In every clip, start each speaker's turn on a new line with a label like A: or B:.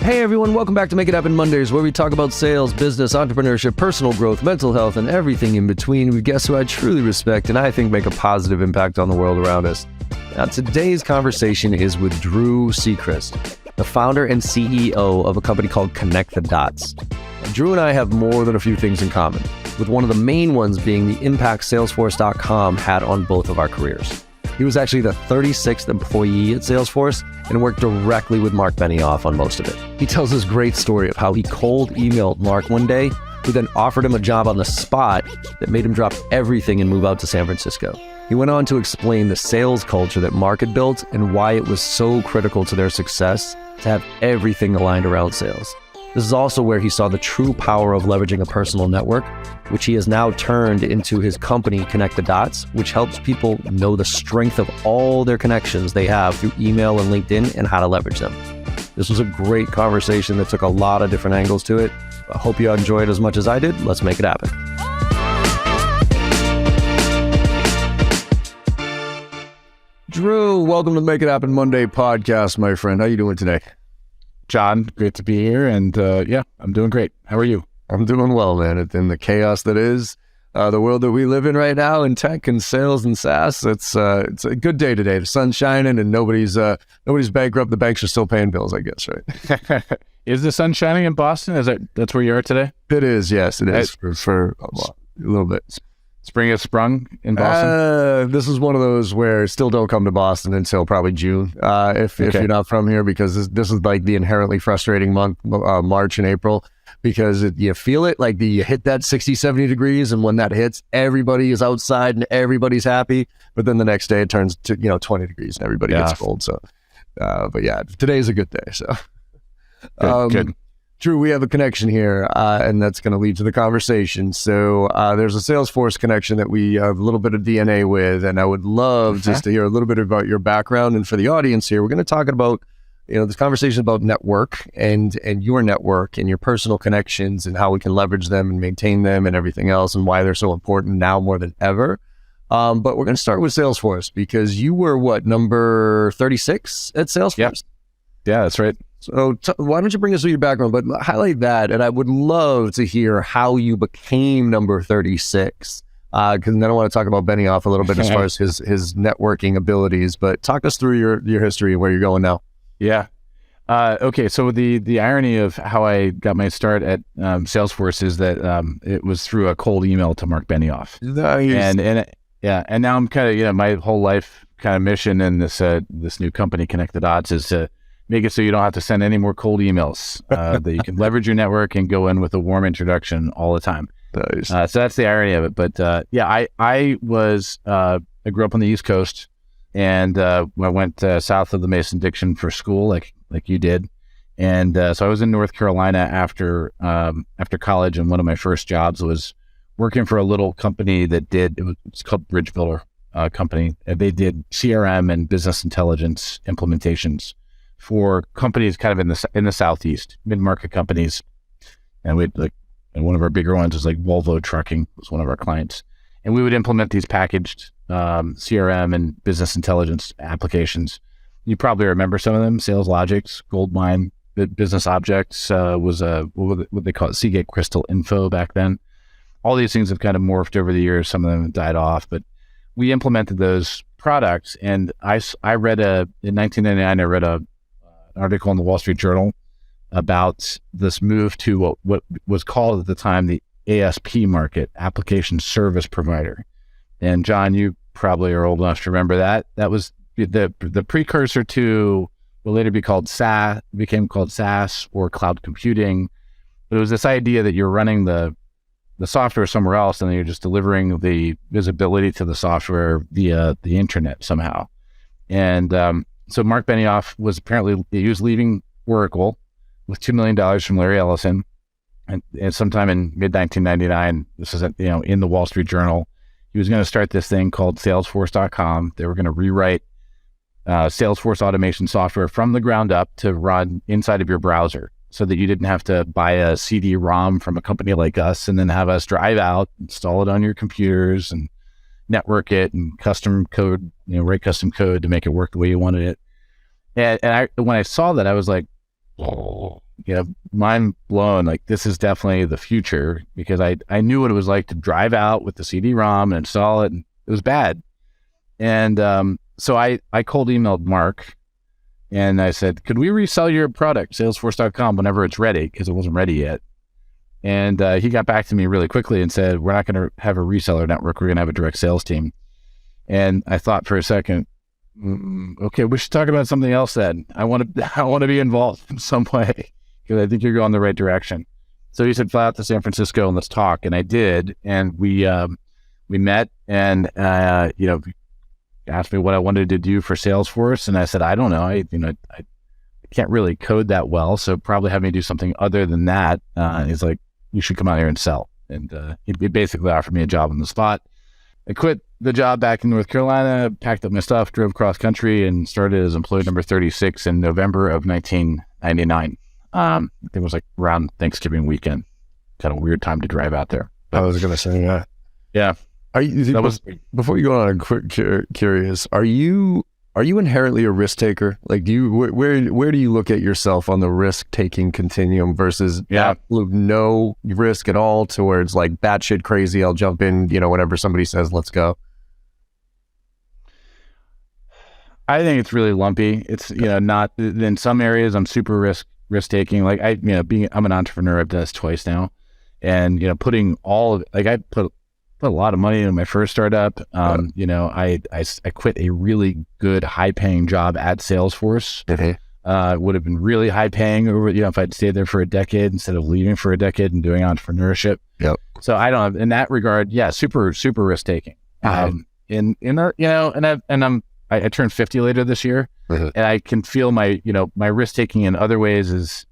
A: Hey everyone, welcome back to Make It Happen Mondays, where we talk about sales, business, entrepreneurship, personal growth, mental health, and everything in between with guests who I truly respect and I think make a positive impact on the world around us. Now, today's conversation is with Drew Sechrist, the founder and CEO of a company called Connect the Dots. Now, Drew and I have more than a few things in common, with one of the main ones being the impact Salesforce.com had on both of our careers. He was actually the 36th employee at Salesforce and worked directly with Mark Benioff on most of it. He tells this great story of how he cold emailed Mark one day, who then offered him a job on the spot that made him drop everything and move out to San Francisco. He went on to explain the sales culture that Mark had built and why it was so critical to their success to have everything aligned around sales. This is also where he saw the true power of leveraging a personal network, which he has now turned into his company, Connect the Dots, which helps people know the strength of all their connections they have through email and LinkedIn and how to leverage them. This was a great conversation that took a lot of different angles to it. I hope you enjoyed it as much as I did. Let's make it happen. Drew, welcome to Make It Happen Monday podcast, my friend. How you doing today?
B: John, great to be here, and I'm doing great. How are you?
A: I'm doing well, man. In the chaos that is the world that we live in right now in tech and sales and SaaS, it's a good day today. The sun's shining and nobody's bankrupt. The banks are still paying bills, I guess, right?
B: Is the sun shining in Boston? That's where you are today?
A: It is, yes, it is for a little bit.
B: Spring has sprung in Boston?
A: This is one of those where still don't come to Boston until probably June, if you're not from here, because this is like the inherently frustrating month, March and April, because you feel it, like you hit that 60, 70 degrees, and when that hits, everybody is outside and everybody's happy, but then the next day it turns to 20 degrees and everybody gets cold. So, but yeah, today's a good day. So,
B: good.
A: Drew, we have a connection here, and that's going to lead to the conversation. So there's a Salesforce connection that we have a little bit of DNA with, and I would love just to hear a little bit about your background. And for the audience here, we're going to talk about, this conversation about network and your network and your personal connections and how we can leverage them and maintain them and everything else and why they're so important now more than ever. But we're going to start with Salesforce because you were, number 36 at Salesforce?
B: Yeah, that's right.
A: So why don't you bring us through your background, but highlight that. And I would love to hear how you became number 36. Because then I want to talk about Benioff a little bit as far as his networking abilities, but talk us through your history and where you're going now.
B: Yeah. Okay. So the irony of how I got my start at Salesforce is that it was through a cold email to Mark Benioff.
A: Nice.
B: And now I'm kind of, my whole life kind of mission in this new company, Connect the Dots, is to make it so you don't have to send any more cold emails, that you can leverage your network and go in with a warm introduction all the time.
A: Nice.
B: So that's the irony of it. But I grew up on the East Coast, and I went south of the Mason-Dixon for school, like you did. And so I was in North Carolina after college, and one of my first jobs was working for a little company it's called Bridge Builder company. They did CRM and business intelligence implementations for companies kind of in the Southeast, mid-market companies. And and one of our bigger ones was like Volvo Trucking was one of our clients. And we would implement these packaged CRM and business intelligence applications. You probably remember some of them: Sales Logics, Goldmine, Business Objects was what they call it, Seagate Crystal Info back then. All these things have kind of morphed over the years. Some of them have died off, but we implemented those products. And I read in 1999, I read an article in the Wall Street Journal about this move to what was called at the time the ASP market, application service provider. And John, you probably are old enough to remember that. That was the precursor to what later became called SaaS or cloud computing. But it was this idea that you're running the software somewhere else, and then you're just delivering the visibility to the software via the internet somehow. And so Mark Benioff he was leaving Oracle with $2 million from Larry Ellison, and sometime in mid-1999, this is in the Wall Street Journal, he was going to start this thing called Salesforce.com. They were going to rewrite Salesforce automation software from the ground up to run inside of your browser, so that you didn't have to buy a CD-ROM from a company like us and then have us drive out, install it on your computers, and network it and custom code, write custom code to make it work the way you wanted it. And when I saw that, I was like, oh, mind blown. Like, this is definitely the future, because I knew what it was like to drive out with the CD-ROM and install it, and it was bad. And so I cold emailed Mark, and I said, could we resell your product, Salesforce.com, whenever it's ready? Because it wasn't ready yet. And he got back to me really quickly and said, we're not going to have a reseller network. We're going to have a direct sales team. And I thought for a second, okay, we should talk about something else then. I want to be involved in some way, because I think you're going the right direction. So he said, fly out to San Francisco and let's talk. And I did. And we met, and asked me what I wanted to do for Salesforce. And I said, I don't know. I can't really code that well, so probably have me do something other than that. He's like, you should come out here and sell. And he basically offered me a job on the spot. I quit the job back in North Carolina, packed up my stuff, drove cross country, and started as employee number 36 in November of 1999. It was like around Thanksgiving weekend. Kind of weird time to drive out there.
A: I was going to say that.
B: Yeah.
A: Before you go on, I'm curious, are you inherently a risk taker? Like, where do you look at yourself on the risk taking continuum versus absolute no risk at all towards like batshit crazy, I'll jump in, whenever somebody says let's go?
B: I think it's really lumpy. It's not in some areas I'm super risk taking. Like I'm an entrepreneur. I've done this twice now, and putting all of I put a lot of money into my first startup. I quit a really good, high-paying job at Salesforce. Would have been really high-paying over, if I'd stayed there for a decade instead of leaving for a decade and doing entrepreneurship.
A: Yep.
B: So I don't have, in that regard, super, super risk-taking. I turned 50 later this year, and I can feel my risk-taking in other ways is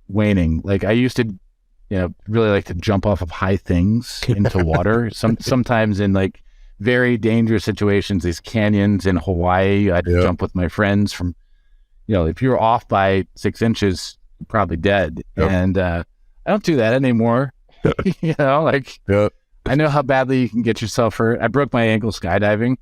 B: waning. Like, I used to really like to jump off of high things into water. Sometimes in like very dangerous situations, these canyons in Hawaii, I'd jump with my friends from, if you're off by 6 inches, you're probably dead. Yep. And I don't do that anymore. I know how badly you can get yourself hurt. I broke my ankle skydiving,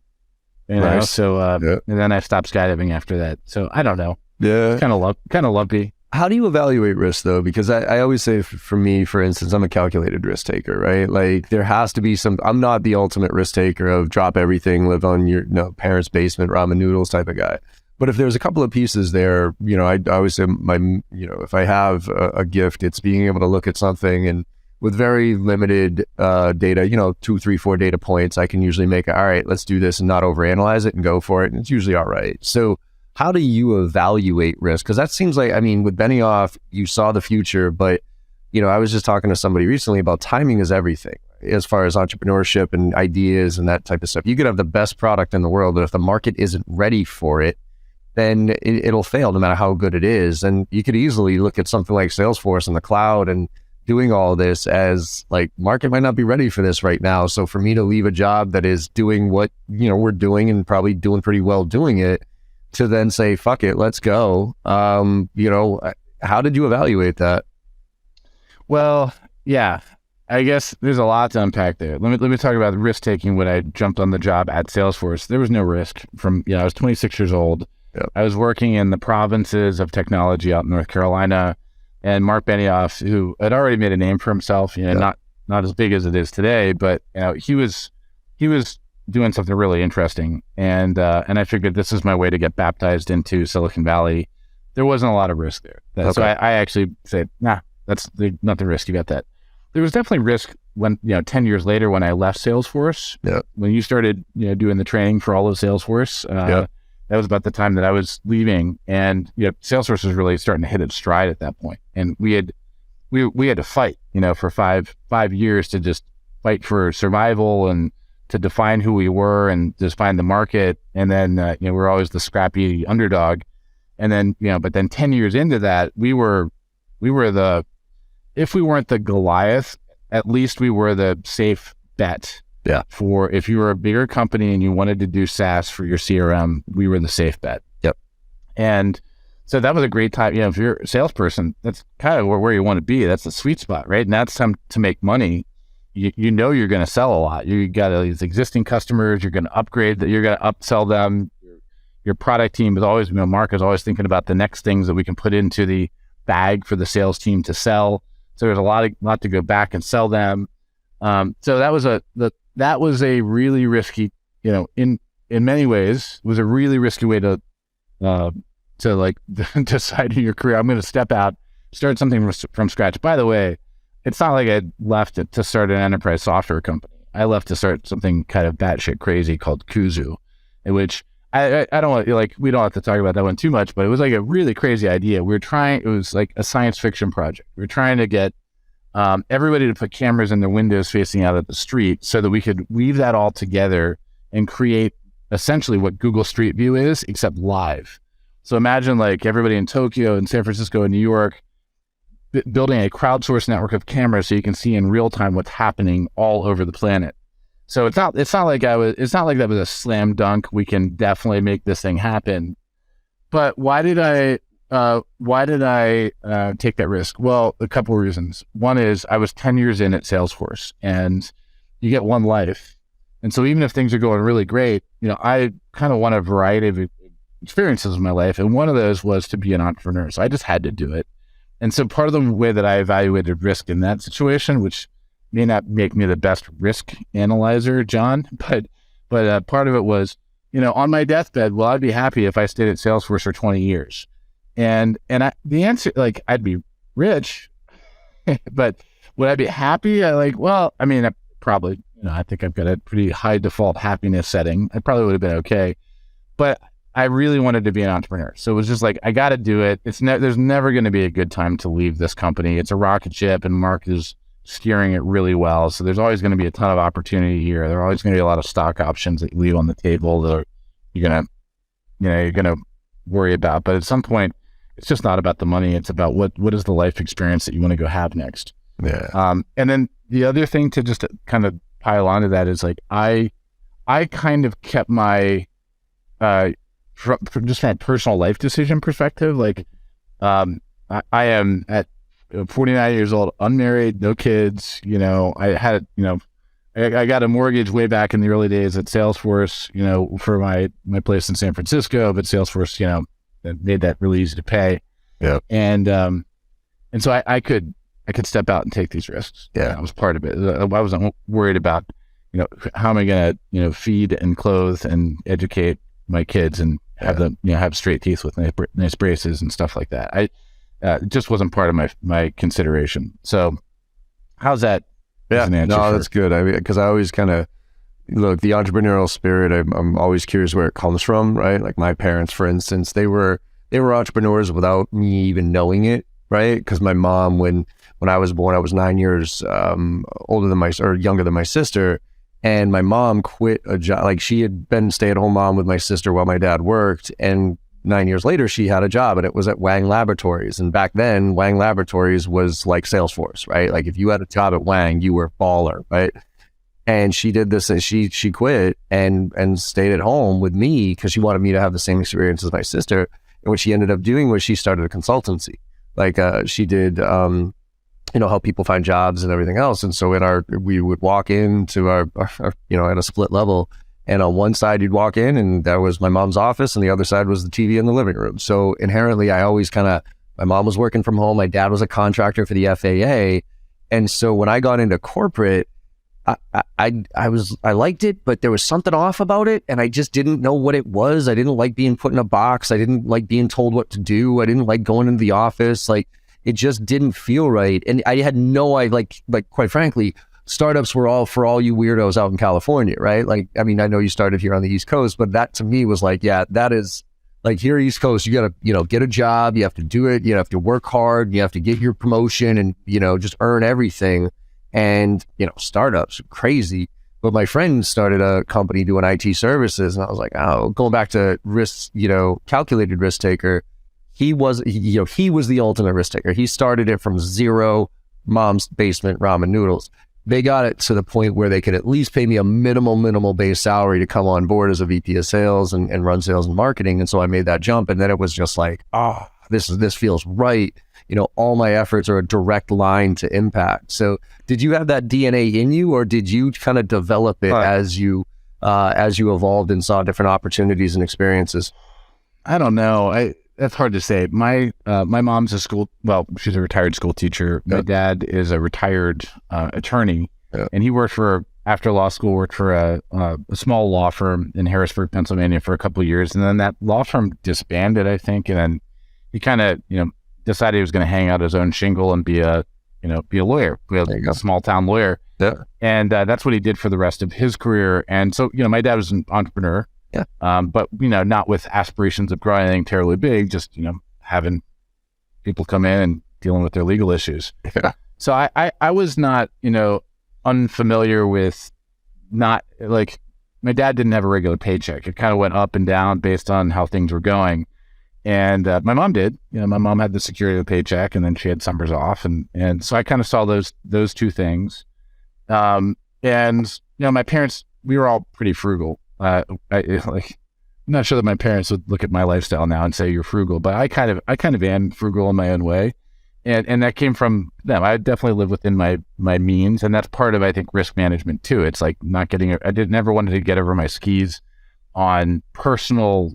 A: Nice.
B: and then I stopped skydiving after that. So I don't know.
A: Yeah.
B: Kind of lumpy.
A: How do you evaluate risk though? Because I always say, for me, for instance, I'm a calculated risk taker, right? Like, there has to be I'm not the ultimate risk taker of drop everything, live on your parents' basement, ramen noodles type of guy. But if there's a couple of pieces there, I always say if I have a gift, it's being able to look at something and with very limited data, 2, 3, 4 data points, I can usually make all right, let's do this and not overanalyze it and go for it. And it's usually all right. So how do you evaluate risk? Because that seems like, with Benioff, you saw the future, but, I was just talking to somebody recently about timing is everything as far as entrepreneurship and ideas and that type of stuff. You could have the best product in the world, but if the market isn't ready for it, then it'll fail no matter how good it is. And you could easily look at something like Salesforce in the cloud and doing all this as like, market might not be ready for this right now. So for me to leave a job that is doing what, we're doing and probably doing pretty well doing it, to then say, fuck it, let's go. How did you evaluate that?
B: Well, yeah, I guess there's a lot to unpack there. Let me talk about the risk taking when I jumped on the job at Salesforce. There was no risk from, I was 26 years old.
A: Yep.
B: I was working in the provinces of technology out in North Carolina, and Mark Benioff, who had already made a name for himself, not as big as it is today, but he was doing something really interesting. And I figured this is my way to get baptized into Silicon Valley. There wasn't a lot of risk there.
A: Okay.
B: So I actually said, nah, that's not the risk. You got that. There was definitely risk when, 10 years later when I left Salesforce.
A: Yeah.
B: When you started, doing the training for all of Salesforce, that was about the time that I was leaving. And, Salesforce was really starting to hit its stride at that point. And we had to fight, for five years to just fight for survival and to define who we were and just find the market. And then, we're always the scrappy underdog. And then, but then 10 years into that, we were if we weren't the Goliath, at least we were the safe bet.
A: Yeah.
B: For if you were a bigger company and you wanted to do SaaS for your CRM, we were the safe bet.
A: Yep.
B: And so that was a great time. If you're a salesperson, that's kind of where you want to be. That's the sweet spot, right? And that's time to make money. You're going to sell a lot. You got these existing customers. You're going to upgrade that. You're going to upsell them. You're your product team is always, Mark is always thinking about the next things that we can put into the bag for the sales team to sell. So there's a lot to go back and sell them. So that was a really risky, in many ways, was a really risky way to like decide in your career, I'm going to step out, start something from scratch. By the way, it's not like I left it to start an enterprise software company. I left to start something kind of batshit crazy called Kuzu, in which I don't want, like, we don't have to talk about that one too much, but it was like a really crazy idea. It was like a science fiction project. We were trying to get everybody to put cameras in their windows facing out at the street so that we could weave that all together and create essentially what Google Street View is, except live. So imagine like everybody in Tokyo and San Francisco and New York building a crowdsourced network of cameras so you can see in real time what's happening all over the planet. So it's not like that was a slam dunk. We can definitely make this thing happen. But why did I take that risk? Well, a couple of reasons. One is I was 10 years in at Salesforce, and you get one life. And so even if things are going really great, I kind of want a variety of experiences in my life. And one of those was to be an entrepreneur. So I just had to do it. And so part of the way that I evaluated risk in that situation, which may not make me the best risk analyzer, John, but part of it was, on my deathbed, well, I'd be happy if I stayed at Salesforce for 20 years. And the answer, like, I'd be rich, but would I be happy? I probably, I think I've got a pretty high default happiness setting. I probably would have been okay, but I really wanted to be an entrepreneur. So it was just like, I got to do it. There's never going to be a good time to leave this company. It's a rocket ship, and Mark is steering it really well. So there's always going to be a ton of opportunity here. There are always going to be a lot of stock options that you leave on the table that you're going to worry about. But at some point, it's just not about the money. It's about what is the life experience that you want to go have next.
A: Yeah.
B: And then the other thing to just kind of pile onto that is like, I kind of kept my, from just from a personal life decision perspective, like, I am at 49 years old, unmarried, no kids. I had, I got a mortgage way back in the early days at Salesforce, for my place in San Francisco, but Salesforce, made that really easy to pay.
A: Yeah.
B: And so I could step out and take these risks.
A: Yeah.
B: I was part of it. I wasn't worried about, how am I going to, feed and clothe and educate my kids and have them, have straight teeth with nice braces and stuff like that. It just wasn't part of my consideration. So how's that?
A: Yeah, that's good. I mean, because I always kind of look, the entrepreneurial spirit, I'm always curious where it comes from, right? Like my parents, for instance, they were entrepreneurs without me even knowing it, right? Because my mom, when I was born, I was 9 years younger than my sister. And my mom quit a job. Like, she had been stay-at-home mom with my sister while my dad worked. And 9 years later, she had a job, and it was at Wang Laboratories. And back then, Wang Laboratories was like Salesforce, right? Like, if you had a job at Wang, you were a baller, right? And she did this, and she quit and stayed at home with me because she wanted me to have the same experience as my sister. And what she ended up doing was she started a consultancy. Like, she did, help people find jobs and everything else. And so we would walk into our at a split level. And on one side, you'd walk in, and that was my mom's office, and the other side was the TV in the living room. So inherently, I always my mom was working from home. My dad was a contractor for the FAA. And so when I got into corporate, I liked it, but there was something off about it, and I just didn't know what it was. I didn't like being put in a box. I didn't like being told what to do. I didn't like going into the office. Like, it just didn't feel right. And I had quite frankly, startups were all for all you weirdos out in California, right? Like, I mean, I know you started here on the East Coast, but that to me was like, yeah, that is like, here East Coast, you got to, get a job, you have to do it, you have to work hard, you have to get your promotion and, just earn everything. And, startups are crazy. But my friend started a company doing IT services, and I was like, oh, going back to risk, calculated risk taker, he was the ultimate risk taker. He started it from zero, mom's basement ramen noodles. They got it to the point where they could at least pay me a minimal base salary to come on board as a VP of sales and run sales and marketing. And so I made that jump, and then it was just like, this feels right. All my efforts are a direct line to impact. So did you have that DNA in you, or did you kind of develop it as you evolved and saw different opportunities and experiences?
B: I don't know. That's hard to say. My mom's she's a retired school teacher. My dad is a retired attorney, and he after law school, worked for a small law firm in Harrisburg, Pennsylvania for a couple of years. And then that law firm disbanded, I think. And then he kind of, decided he was going to hang out his own shingle and be a lawyer, a small town lawyer.
A: Yeah.
B: And that's what he did for the rest of his career. And so, my dad was an entrepreneur, but, not with aspirations of growing anything terribly big, just, having people come in and dealing with their legal issues.
A: Yeah.
B: So I was not, unfamiliar with my dad didn't have a regular paycheck. It kind of went up and down based on how things were going. And my mom did. My mom had the security of the paycheck, and then she had summers off, and so I kind of saw those two things. And my parents, we were all pretty frugal. I'm not sure that my parents would look at my lifestyle now and say you're frugal, but I kind of am frugal in my own way, and that came from them. I definitely live within my means, and that's part of, I think, risk management too. It's like never wanted to get over my skis on personal,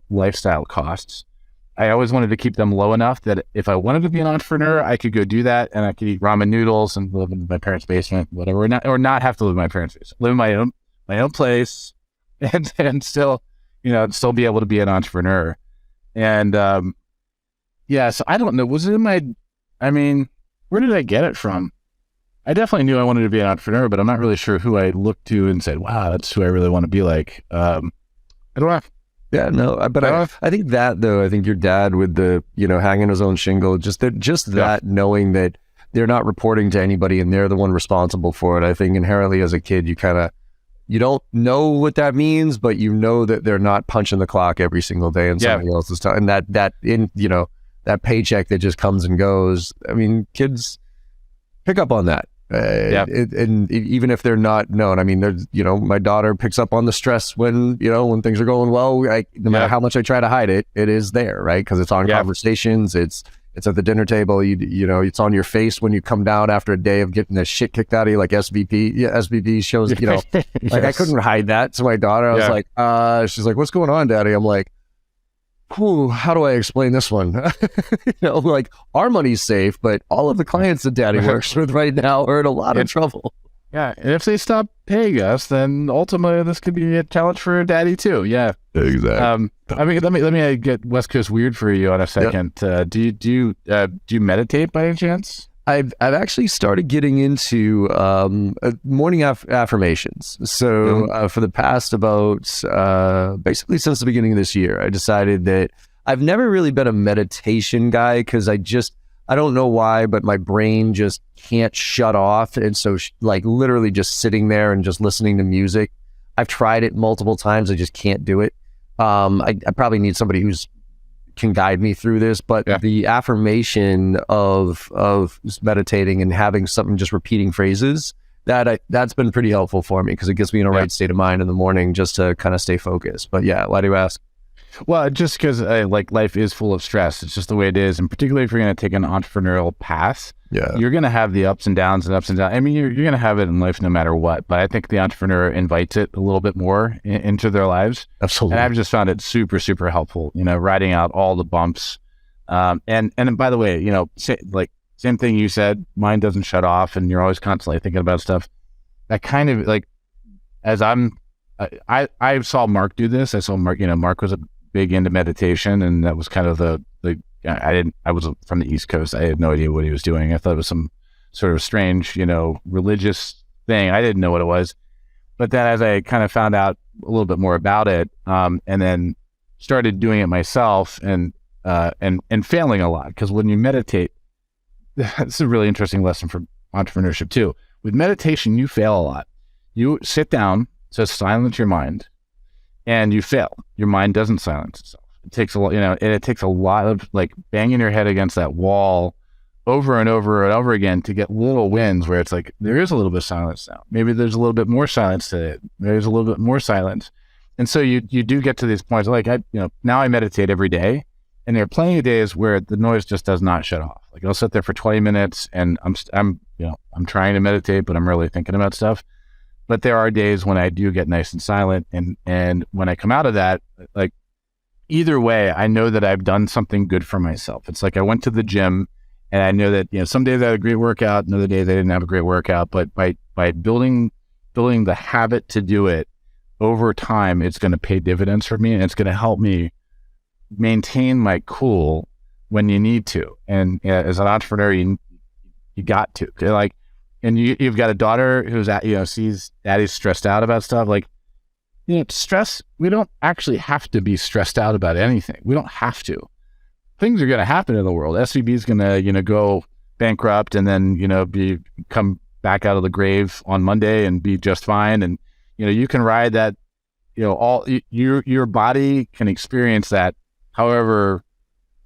B: lifestyle costs. I always wanted to keep them low enough that if I wanted to be an entrepreneur, I could go do that, and I could eat ramen noodles and live in my parents' basement, whatever, or not have to live in my parents' basement, live in my own place, and still, still be able to be an entrepreneur. And so I don't know. Was it where did I get it from? I definitely knew I wanted to be an entrepreneur, but I'm not really sure who I looked to and said, "Wow, that's who I really want to be like." I don't know.
A: Yeah, no, but I think that though, I think your dad with the, hanging his own shingle, that knowing that they're not reporting to anybody and they're the one responsible for it. I think inherently as a kid, you don't know what that means, but you know that they're not punching the clock every single day and somebody else's time. And that paycheck that just comes and goes. I mean, kids pick up on that. And even if they're not known, there's, my daughter picks up on the stress when things are going well. No matter how much I try to hide it, it is there, right? Because it's on conversations. It's at the dinner table. It's on your face when you come down after a day of getting the shit kicked out of you, like SVP shows.
B: Yes.
A: I couldn't hide that to my daughter. I was like, she's like, "What's going on, Daddy?" I'm like, how do I explain this one? Our money's safe, but all of the clients that Daddy works with right now are in a lot of trouble.
B: Yeah, and if they stop paying us, then ultimately this could be a challenge for Daddy too. Yeah,
A: exactly.
B: Let me get West Coast weird for you on a second. Do you meditate by any chance?
A: I've actually started getting into morning affirmations. So for the past about basically since the beginning of this year, I decided that I've never really been a meditation guy because I don't know why, but my brain just can't shut off. And so literally just sitting there and just listening to music, I've tried it multiple times. I just can't do it. I probably need somebody who's can guide me through this, but the affirmation of meditating and having something, just repeating phrases, that's been pretty helpful for me because it gets me in a right state of mind in the morning just to kind of stay focused. But why do you ask?
B: Well, just because life is full of stress. It's just the way it is. And particularly if you're going to take an entrepreneurial path, you're going to have the ups and downs. You're going to have it in life no matter what. But I think the entrepreneur invites it a little bit more into their lives.
A: Absolutely.
B: And I've just found it super, super helpful, riding out all the bumps. And by the way, same thing you said, mine doesn't shut off and you're always constantly thinking about stuff. That kind of I saw Mark do this. I saw Mark, Mark was a big into meditation, and that was kind of I was from the East Coast. I had no idea what he was doing. I thought it was some sort of strange, religious thing. I didn't know what it was. But then as I kind of found out a little bit more about it, and then started doing it myself and failing a lot, because when you meditate, this is a really interesting lesson for entrepreneurship too. With meditation, you fail a lot. You sit down to silence your mind, and you fail. Your mind doesn't silence itself. It takes a lot, and it takes a lot of banging your head against that wall over and over and over again to get little wins where it's like, there is a little bit of silence now. Maybe there's a little bit more silence to it. There's a little bit more silence. And so you do get to these points now I meditate every day, and there are plenty of days where the noise just does not shut off. I'll sit there for 20 minutes and I'm trying to meditate, but I'm really thinking about stuff. But there are days when I do get nice and silent, and when I come out of that, either way, I know that I've done something good for myself. It's like I went to the gym, and I know that, some days I had a great workout, another day they didn't have a great workout, but by building the habit to do it over time, it's going to pay dividends for me, and it's going to help me maintain my cool when you need to. And as an entrepreneur, you got to, like, and you've got a daughter who's sees daddy's stressed out about stuff. Like, stress, we don't actually have to be stressed out about anything. We don't have to. Things are going to happen in the world. SVB is going to, go bankrupt and then, come back out of the grave on Monday and be just fine. And, you can ride that, your body can experience that however,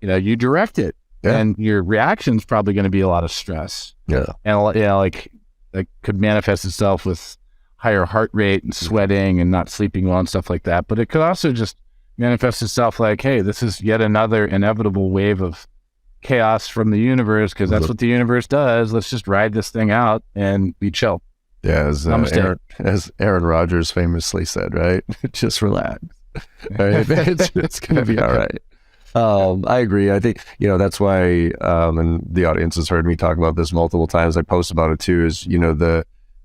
B: you direct it. Yeah. And your reaction's probably going to be a lot of stress.
A: Yeah.
B: And, like that could manifest itself with higher heart rate and sweating and not sleeping well and stuff like that. But it could also just manifest itself like, hey, this is yet another inevitable wave of chaos from the universe, because that's what the universe does. Let's just ride this thing out and be chill.
A: Yeah, as Aaron Rodgers famously said, right? Just relax. Right? It's going to be all right. I agree. I think, that's why, and the audience has heard me talk about this multiple times. I post about it too, is,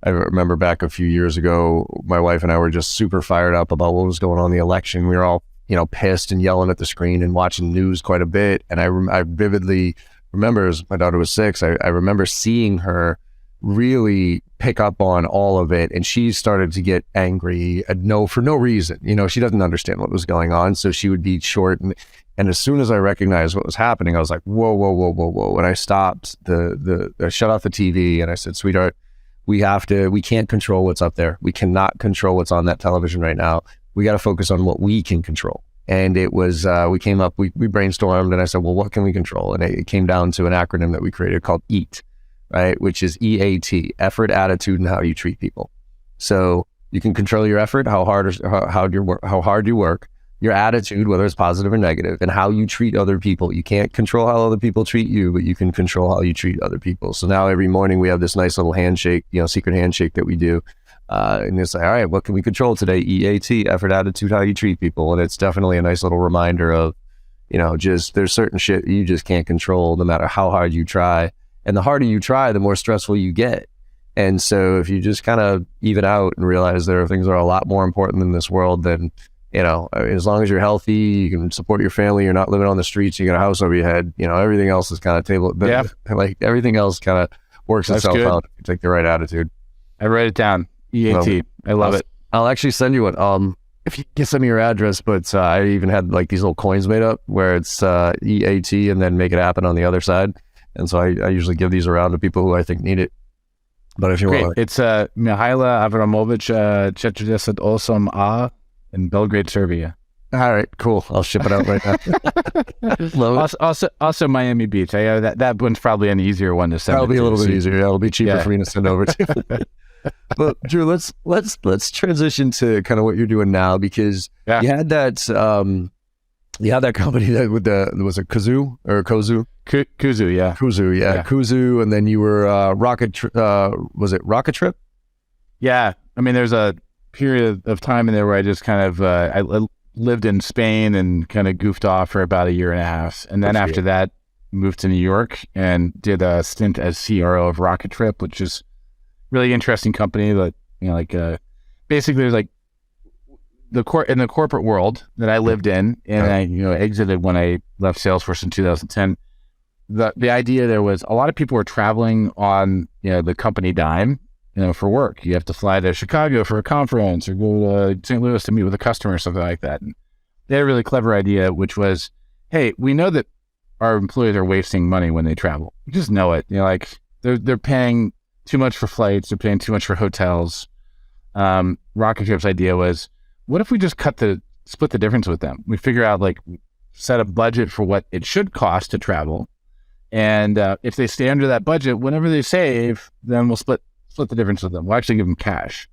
A: I remember back a few years ago, my wife and I were just super fired up about what was going on in the election. We were all, pissed and yelling at the screen and watching news quite a bit. And I vividly remember, as my daughter was 6, I remember seeing her really pick up on all of it. And she started to get angry for no reason. She doesn't understand what was going on. So she would be short. And as soon as I recognized what was happening, I was like, whoa, whoa, whoa, whoa, whoa. And I stopped I shut off the TV and I said, sweetheart, we can't control what's up there. We cannot control what's on that television right now. We got to focus on what we can control. And it was, we brainstormed and I said, well, what can we control? And it came down to an acronym that we created called EAT, right? Which is EAT, effort, attitude, and how you treat people. So you can control your effort, how hard you work, your attitude, whether it's positive or negative, and how you treat other people. You can't control how other people treat you, but you can control how you treat other people. So now every morning we have this nice little handshake, secret handshake that we do. And it's like, all right, what can we control today? EAT, effort, attitude, how you treat people. And it's definitely a nice little reminder of, just there's certain shit you just can't control no matter how hard you try. And the harder you try, the more stressful you get. And so if you just kind of even out and realize there are things that are a lot more important in this world than, as long as you're healthy, you can support your family, you're not living on the streets, you got a house over your head, everything else is kind of table. Yeah. Like everything else kind of works itself out if you take the right attitude.
B: I write it down. EAT. I love it.
A: I'll actually send you one. If you can send me your address, but I even had like these little coins made up where it's EAT and then make it happen on the other side. And so I usually give these around to people who I think need it. But if you want,
B: it's Mihaila Avramovic Četrdeset A in Belgrade, Serbia.
A: All right, cool. I'll ship it out right now.
B: also Miami Beach. That one's probably an easier one to send.
A: That'll be a little bit easier. It'll be cheaper for me to send over to. But Drew, let's transition to kind of what you're doing now, because you had that company that was it Kazoo or Kozu?
B: Kuzu,
A: yeah. Kuzu, and then you were was it Rocket Trip?
B: Yeah, I mean, there's a period of time in there where I just kind of I lived in Spain and kind of goofed off for about a year and a half, and then after that moved to New York and did a stint as CRO of Rocket Trip, which is really interesting company. But basically there's like in the corporate world that I lived in, and I exited when I left Salesforce in 2010. The idea there was a lot of people were traveling on the company dime, for work. You have to fly to Chicago for a conference or go to St. Louis to meet with a customer or something like that. And they had a really clever idea, which was, hey, we know that our employees are wasting money when they travel. We just know it. They're paying too much for flights. They're paying too much for hotels. Rocket Trip's idea was, what if we just split the difference with them? We figure out, set a budget for what it should cost to travel. And if they stay under that budget, whenever they save, then we'll split the difference with them. We'll actually give them cash.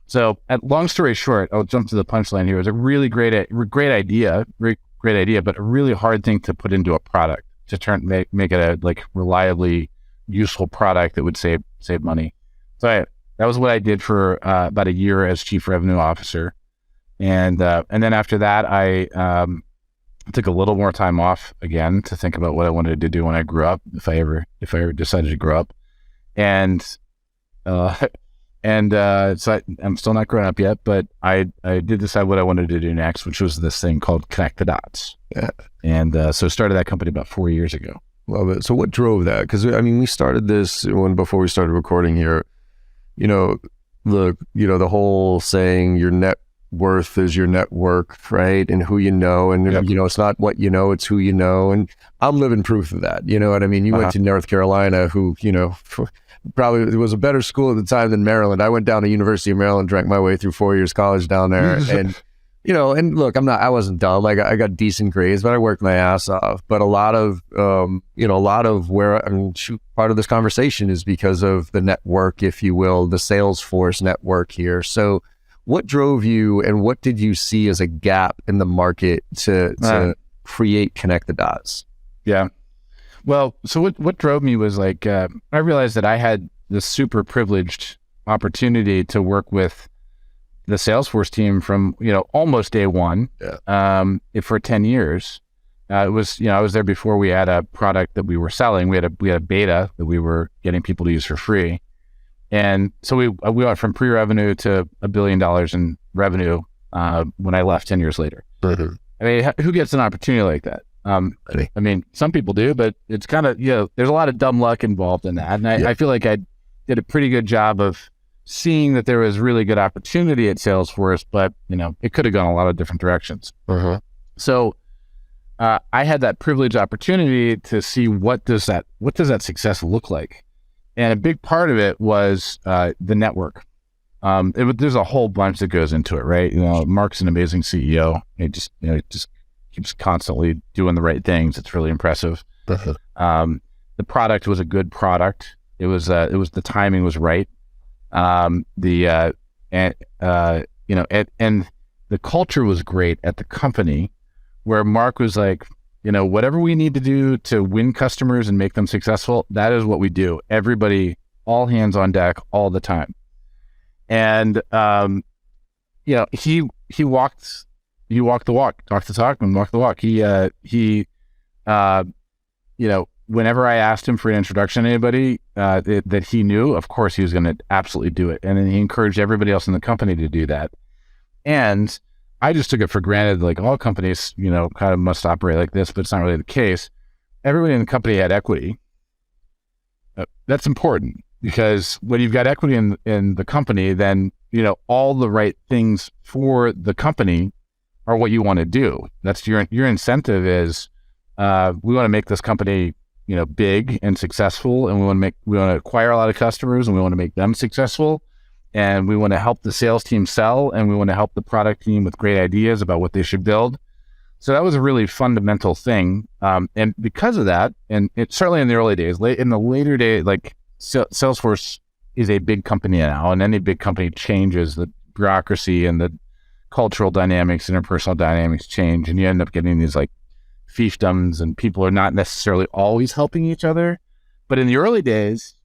B: So, long story short, I'll jump to the punchline here. It was a really great idea, but a really hard thing to put into a product to make it a reliably useful product that would save money. So that was what I did for about a year as chief revenue officer, and then after that, I I took a little more time off again to think about what I wanted to do when I grew up, if I ever decided to grow up. And uh, I'm still not grown up yet, but I did decide what I wanted to do next, which was this thing called Connect the Dots.
A: Yeah.
B: And so started that company about 4 years ago.
A: Love it. So what drove that? Because I mean, we started this before we started recording here. The whole saying your net worth is your network, right? And who you know, and
B: Yep.
A: it's not what you know, it's who you know. And I'm living proof of that. You know what I mean? You went to North Carolina, who probably it was a better school at the time than Maryland. I went down to University of Maryland, drank my way through 4 years college down there, and and look, I wasn't dumb. I got decent grades, but I worked my ass off. But a lot of where part of this conversation is because of the network, if you will, the Salesforce network here. So what drove you, and what did you see as a gap in the market to create Connect the Dots?
B: Yeah. Well, so what drove me was I realized that I had this super privileged opportunity to work with the Salesforce team from, almost day one, for 10 years. I was there before we had a product that we were selling. We had a beta that we were getting people to use for free. And so we went from pre-revenue to $1 billion in revenue when I left 10 years later.
A: Mm-hmm.
B: I mean, who gets an opportunity like that? I mean, some people do, but it's kind of, there's a lot of dumb luck involved in that. And I feel like I did a pretty good job of seeing that there was really good opportunity at Salesforce, but, it could have gone a lot of different directions.
A: Uh-huh.
B: So I had that privileged opportunity to see what does that success look like? And a big part of it was the network. There's a whole bunch that goes into it, right? Mark's an amazing CEO. He just keeps constantly doing the right things. It's really impressive.
A: Uh-huh.
B: The product was a good product. It was the timing was right. And the culture was great at the company, where Mark was like, whatever we need to do to win customers and make them successful, that is what we do. Everybody, all hands on deck, all the time. And he walked the walk, talked the talk, and walked the walk. Whenever I asked him for an introduction to anybody that he knew, of course he was going to absolutely do it. And then he encouraged everybody else in the company to do that. And I just took it for granted, like all companies, kind of must operate like this, but it's not really the case. Everybody in the company had equity. That's important, because when you've got equity in the company, then, all the right things for the company are what you want to do. That's your incentive is, we want to make this company, big and successful, and we want to acquire a lot of customers, and we want to make them successful. And we want to help the sales team sell, and we want to help the product team with great ideas about what they should build. So that was a really fundamental thing. And because of that, and it certainly in the early days, in the later days, like Salesforce is a big company now, and any big company changes, the bureaucracy and the cultural dynamics, interpersonal dynamics change, and you end up getting these like fiefdoms, and people are not necessarily always helping each other. But in the early days,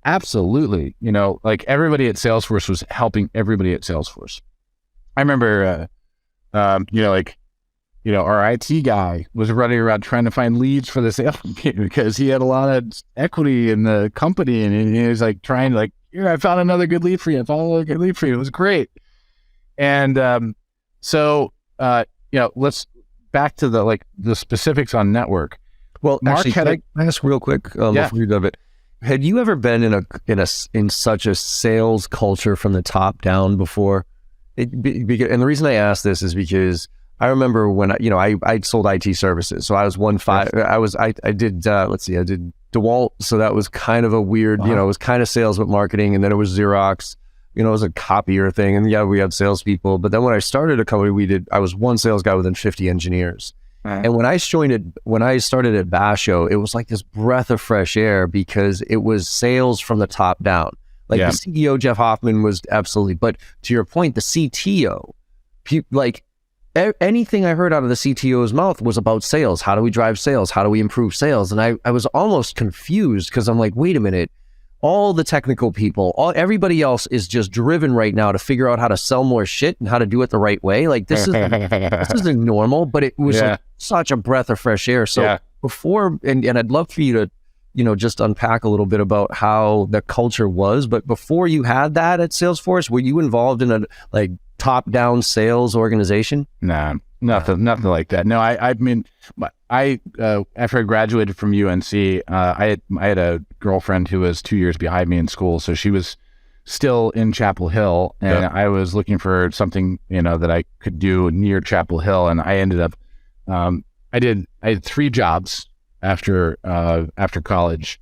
B: absolutely, like everybody at Salesforce was helping everybody at Salesforce. I remember, our IT guy was running around trying to find leads for the sales team because he had a lot of equity in the company, and he was like trying to here, I found another good lead for you. It was great. And let's back to the specifics on network.
A: Well,
B: Mark
A: actually, can I ask real quick before you do it? Had you ever been in such a sales culture from the top down before? And the reason I ask this is because I remember when I sold IT services, so I was I did DeWalt, so that was kind of a weird, it was kind of sales with marketing, and then it was Xerox, it was a copier thing, and we had salespeople. But then when I started a company, I was one sales guy within 50 engineers. And when I started at Basho, it was like this breath of fresh air, because it was sales from the top down. The CEO, Jeff Hoffman, was absolutely, but to your point, the CTO, anything I heard out of the CTO's mouth was about sales. How do we drive sales? How do we improve sales? And I was almost confused, because I'm like, wait a minute, all the technical people, everybody else is just driven right now to figure out how to sell more shit and how to do it the right way. Like this isn't normal, but it was like such a breath of fresh air. So before, and I'd love for you to, just unpack a little bit about how the culture was. But before you had that at Salesforce, were you involved in a like top-down sales organization?
B: Nah, nothing like that. No, I mean, after I graduated from UNC, I had a girlfriend who was 2 years behind me in school, so she was still in Chapel Hill, and I was looking for something that I could do near Chapel Hill, and I ended up I had 3 jobs after college,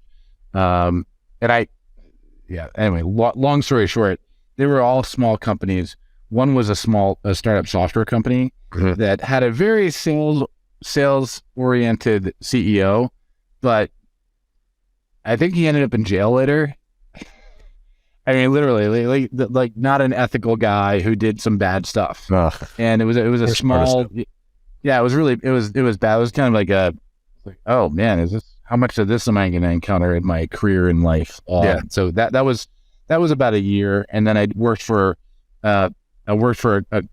B: and anyway, long story short, they were all small companies. One was a startup software company that had a very sales-oriented CEO, but I think he ended up in jail later. I mean, literally, like not an ethical guy who did some bad stuff. And it was a small, it was bad. It was kind of like oh man, how much of this am I going to encounter in my career in life? So that was about a year, and then I worked for a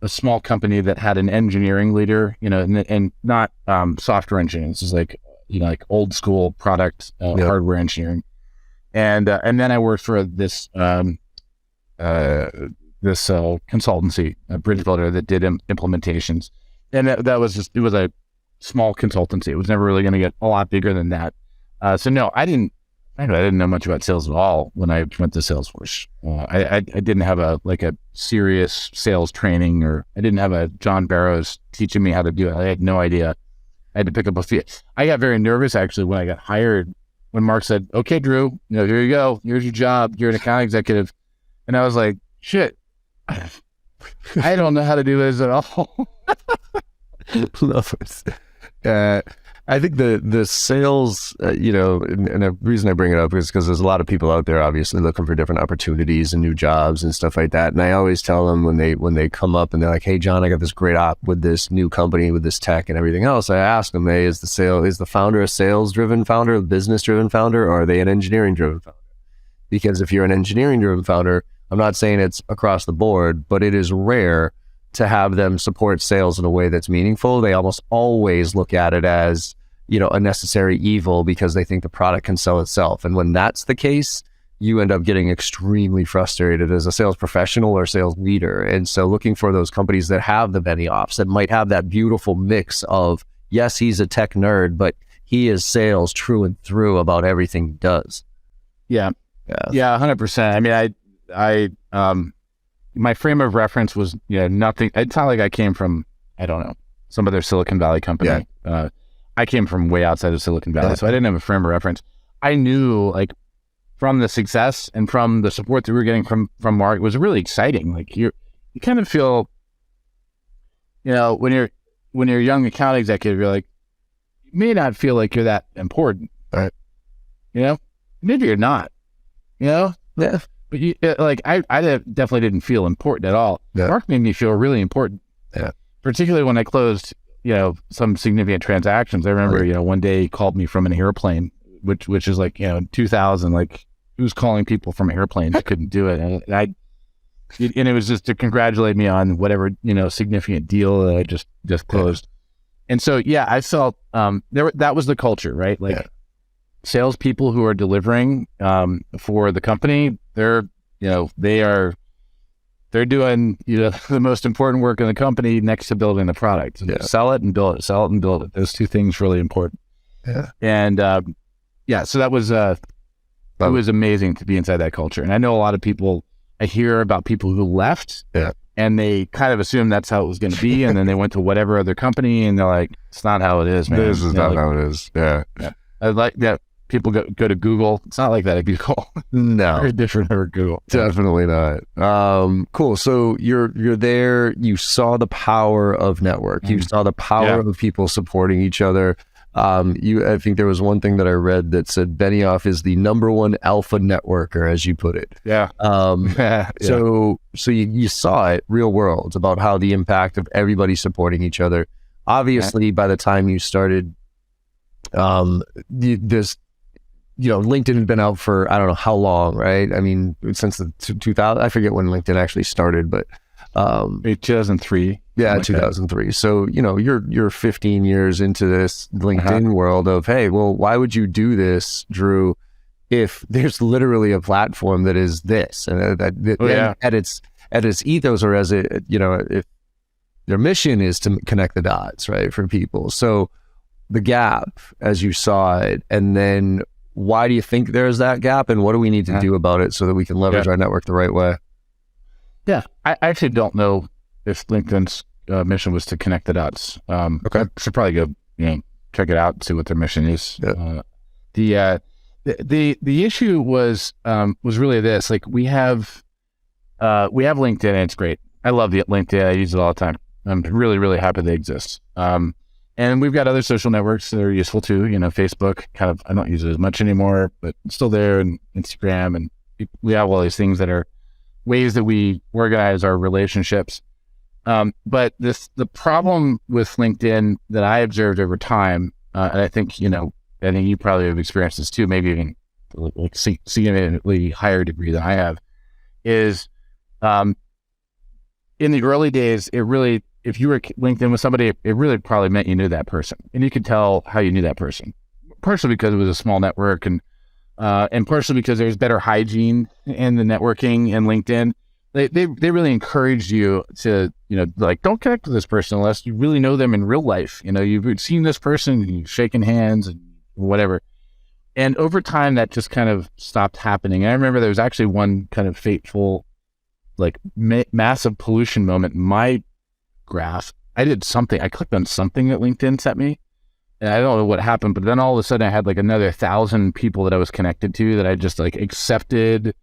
B: small company that had an engineering leader, and not software engineering. This is like old school product hardware engineering, and then I worked for this consultancy, a bridge builder that did implementations, and that was it was a small consultancy. It was never really going to get a lot bigger than that. So no, I didn't know much about sales at all when I went to Salesforce. I didn't have a serious sales training, or I didn't have a John Barrows teaching me how to do it. I had no idea. I had to pick up a few. I got very nervous actually when I got hired, when Mark said, "Okay, Drew, here you go. Here's your job. You're an account executive." And I was like, shit, I don't know how to do this at all.
A: Love it. I think the sales, and the reason I bring it up is because there's a lot of people out there obviously looking for different opportunities and new jobs and stuff like that. And I always tell them when they come up and they're like, "Hey, John, I got this great op with this new company with this tech and everything else." I ask them, "Hey, is the founder a sales-driven founder, a business-driven founder, or are they an engineering-driven founder?" Because if you're an engineering-driven founder, I'm not saying it's across the board, but it is rare to have them support sales in a way that's meaningful. They almost always look at it as, a necessary evil because they think the product can sell itself. And when that's the case, you end up getting extremely frustrated as a sales professional or sales leader. And so looking for those companies that have the Benioffs, that might have that beautiful mix of, yes, he's a tech nerd, but he is sales true and through about everything he does.
B: Yeah, 100%. I mean, I my frame of reference was nothing. It's not like I came from, I don't know, some other Silicon Valley company. I came from way outside of Silicon Valley, so I didn't have a frame of reference. I knew from the success and from the support that we were getting from Mark, it was really exciting. Like you kind of feel, when you're a young account executive, you're like, you may not feel like you're that important,
A: right?
B: Maybe you're not, But I definitely didn't feel important at all.
A: Yeah.
B: Mark made me feel really important.
A: Yeah.
B: Particularly when I closed, some significant transactions. I remember, one day he called me from an airplane, which is 2000, he was calling people from airplanes. I couldn't do it. And it was just to congratulate me on whatever, significant deal that I just closed. And so, I felt, that was the culture, right? Salespeople who are delivering, for the company, they're doing, the most important work in the company next to building the product. Sell it and build it, sell it and build it. Those two things really important.
A: Yeah.
B: And, so that was, it was amazing to be inside that culture. And I know a lot of people, I hear about people who left and they kind of assume that's how it was going to be. And then they went to whatever other company and they're like, it's not how it is, man.
A: This is not how it is. Yeah.
B: I like that. People go to Google. It's not like that at Google.
A: No.
B: Very different over Google.
A: Definitely not. Cool. So you're there. You saw the power of network. You saw the power of people supporting each other. I think there was one thing that I read that said Benioff is the #1 alpha networker, as you put it.
B: Yeah.
A: So you saw it real world about how the impact of everybody supporting each other. Obviously, by the time you started, LinkedIn had been out for, I don't know how long, right? I mean, since the 2000, I forget when LinkedIn actually started, but
B: 2003.
A: Yeah, 2003. So, you're 15 years into this LinkedIn world of, hey, well, why would you do this, Drew, if there's literally a platform that is this, and at its ethos, or as it, if their mission is to connect the dots, right, for people. So the gap as you saw it, and then why do you think there's that gap, and what do we need to do about it so that we can leverage our network the right way?
B: Yeah, I actually don't know if LinkedIn's mission was to connect the dots. Okay, I should probably go, check it out and see what their mission is. Yeah. The issue was really this: like we have LinkedIn, and it's great. I love the LinkedIn. I use it all the time. I'm really, really happy they exist. And we've got other social networks that are useful too. Facebook. I don't use it as much anymore, but it's still there, and Instagram, and we have all these things that are ways that we organize our relationships. But the problem with LinkedIn that I observed over time, and I think you probably have experienced this too, maybe even like significantly higher degree than I have, is in the early days, if you were linked in with somebody, it really probably meant you knew that person, and you could tell how you knew that person, partially because it was a small network, and partially because there's better hygiene in the networking and LinkedIn. They really encouraged you to, don't connect with this person unless you really know them in real life. You've seen this person, you've shaken hands and whatever. And over time, that just kind of stopped happening. And I remember there was actually one kind of fateful, massive pollution moment in my graph. I did something. I clicked on something that LinkedIn sent me, and I don't know what happened, but then all of a sudden I had another 1,000 people that I was connected to that I just accepted.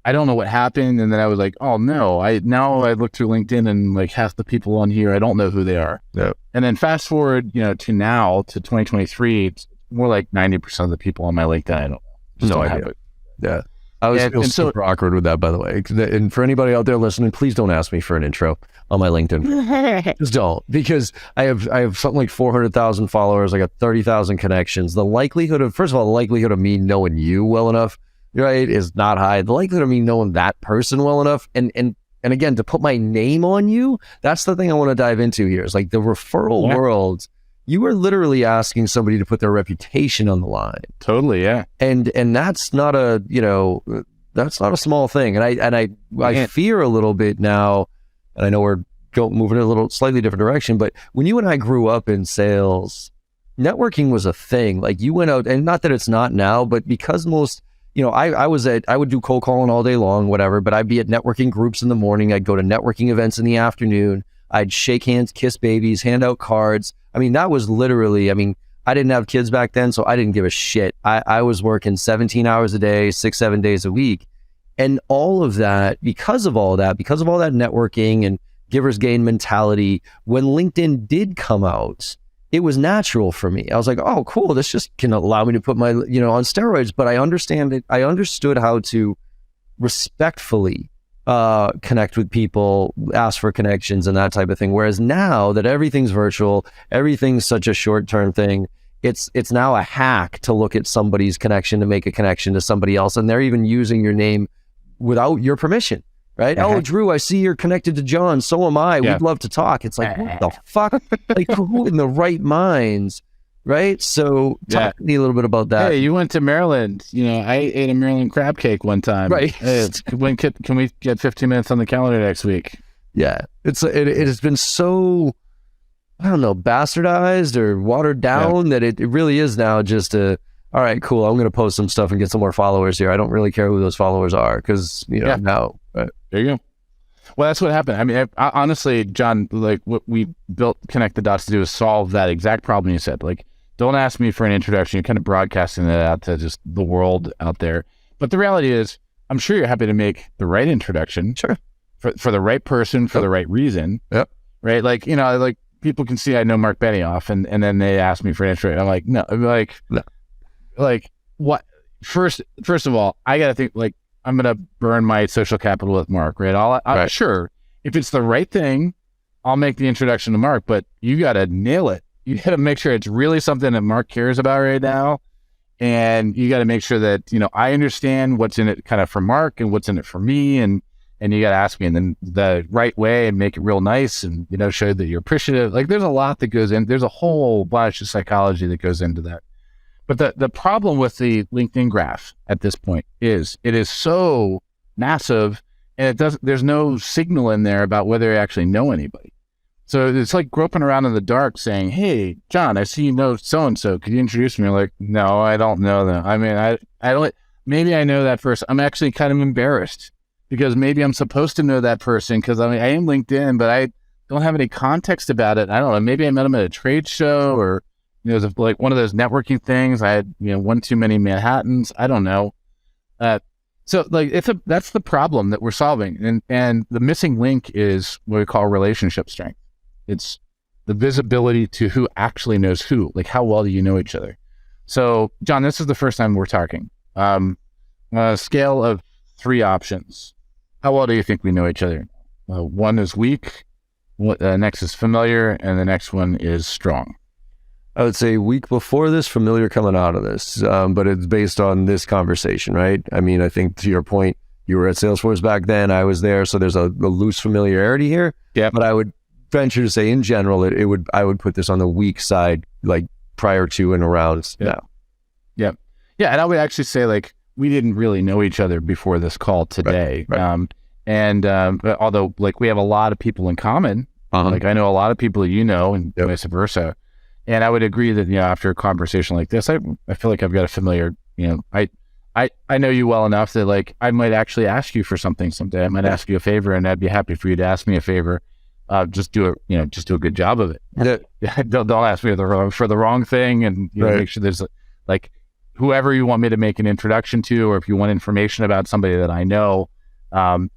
B: I don't know what happened. And then I was like, oh no, I look through LinkedIn and half the people on here, I don't know who they are.
A: Yep.
B: And then fast forward, to now, to 2023, it's more like 90% of the people on my LinkedIn, I don't know.
A: No idea. Yeah. I was super awkward with that, by the way. And for anybody out there listening, please don't ask me for an intro on my LinkedIn. Just don't, because I have something like 400,000 followers. I got 30,000 connections. The likelihood of me knowing you well enough, right, is not high. The likelihood of me knowing that person well enough, and again, to put my name on you, that's the thing I want to dive into here. Is the referral world. You are literally asking somebody to put their reputation on the line.
B: Totally, yeah.
A: And that's not a small thing. And I fear a little bit now, and I know we're moving in a little slightly different direction, but when you and I grew up in sales, networking was a thing. You went out, and not that it's not now, but because most, I would do cold calling all day long, whatever, but I'd be at networking groups in the morning. I'd go to networking events in the afternoon. I'd shake hands, kiss babies, hand out cards. That was literally, I didn't have kids back then, so I didn't give a shit. I was working 17 hours a day, 6-7 days a week. And all of that, because of all that networking and giver's gain mentality, when LinkedIn did come out, it was natural for me. I was like, oh, cool. This just can allow me to put my, on steroids. But I understand it. I understood how to respectfully connect with people, ask for connections and that type of thing. Whereas now that everything's virtual, everything's such a short-term thing, it's now a hack to look at somebody's connection to make a connection to somebody else. And they're even using your name without your permission, right? Oh, Drew, I see you're connected to John. So am I. Yeah. We'd love to talk. It's what the fuck? Who in the right minds? Right? So talk to me a little bit about that.
B: Hey, you went to Maryland. I ate a Maryland crab cake one time.
A: Right.
B: Hey, can we get 15 minutes on the calendar next week?
A: Yeah. It has been so, I don't know, bastardized or watered down that it really is now just all right, cool. I'm going to post some stuff and get some more followers here. I don't really care who those followers are because, now. Right.
B: There you go. Well, that's what happened. I honestly, John, what we built Connect the Dots to do is solve that exact problem you said. Don't ask me for an introduction. You're kind of broadcasting that out to just the world out there. But the reality is, I'm sure you're happy to make the right introduction.
A: Sure.
B: For the right person, for the right reason.
A: Yep.
B: Right? People can see I know Mark Benioff, and then they ask me for an introduction. I'm like, no. No. What? First of all, I got to think, I'm going to burn my social capital with Mark, right?
A: Right.
B: Sure, if it's the right thing, I'll make the introduction to Mark, but you got to nail it. You got to make sure it's really something that Mark cares about right now. And you got to make sure that, I understand what's in it kind of for Mark and what's in it for me. And you got to ask me in the right way and make it real nice and, show that you're appreciative. Like there's a lot that goes in. There's a whole bunch of psychology that goes into that. But the problem with the LinkedIn graph at this point is it is so massive and there's no signal in there about whether you actually know anybody. So it's like groping around in the dark saying, hey, John, I see you know so-and-so. Could you introduce me? You're like, no, I don't know them. I mean, I don't, maybe I know that person. I'm actually kind of embarrassed because maybe I'm supposed to know that person because I am LinkedIn, but I don't have any context about it. I don't know. Maybe I met him at a trade show or, it was like one of those networking things. I had, one too many Manhattans. I don't know. So like that's the problem that we're solving. And the missing link is what we call relationship strength. It's the visibility to who actually knows who, like how well do you know each other? So John, this is the first time we're talking. A scale of 3 options. How well do you think we know each other? One is weak, next is familiar, and the next one is strong.
A: I would say week before this, familiar coming out of this, but it's based on this conversation, right? I mean, I think to your point, you were at Salesforce back then, I was there, so there's a loose familiarity here.
B: Yeah.
A: But I would venture to say in general, I would put this on the weak side, like prior to and around now.
B: Yeah. Yeah. And I would actually say like, we didn't really know each other before this call today.
A: Right.
B: But although like we have a lot of people in common, like I know a lot of people and vice versa. And I would agree that, after a conversation like this, I feel like I've got a familiar, I know you well enough that like, I might actually ask you for something someday. I might ask you a favor and I'd be happy for you to ask me a favor. Just do it, just do a good job of it. Yeah. Don't ask me for the wrong thing and make sure there's like whoever you want me to make an introduction to, or if you want information about somebody that I know,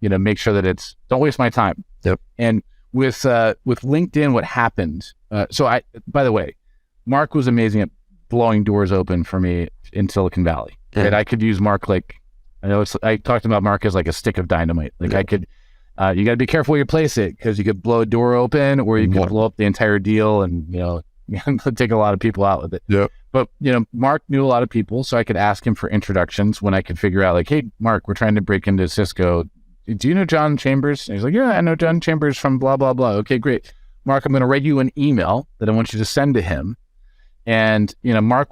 B: make sure that don't waste my time.
A: Yep.
B: And with LinkedIn, what happened? By the way, Mark was amazing at blowing doors open for me in Silicon Valley. Yeah. Right? I could use Mark I talked about Mark as like a stick of dynamite. Like I could. You got to be careful where you place it because you could blow a door open or you could blow up the entire deal and, take a lot of people out with it.
A: Yeah.
B: But, Mark knew a lot of people, so I could ask him for introductions when I could figure out like, hey, Mark, we're trying to break into Cisco. Do you know John Chambers? And he's like, yeah, I know John Chambers from blah, blah, blah. Okay, great. Mark, I'm going to write you an email that I want you to send to him. And, Mark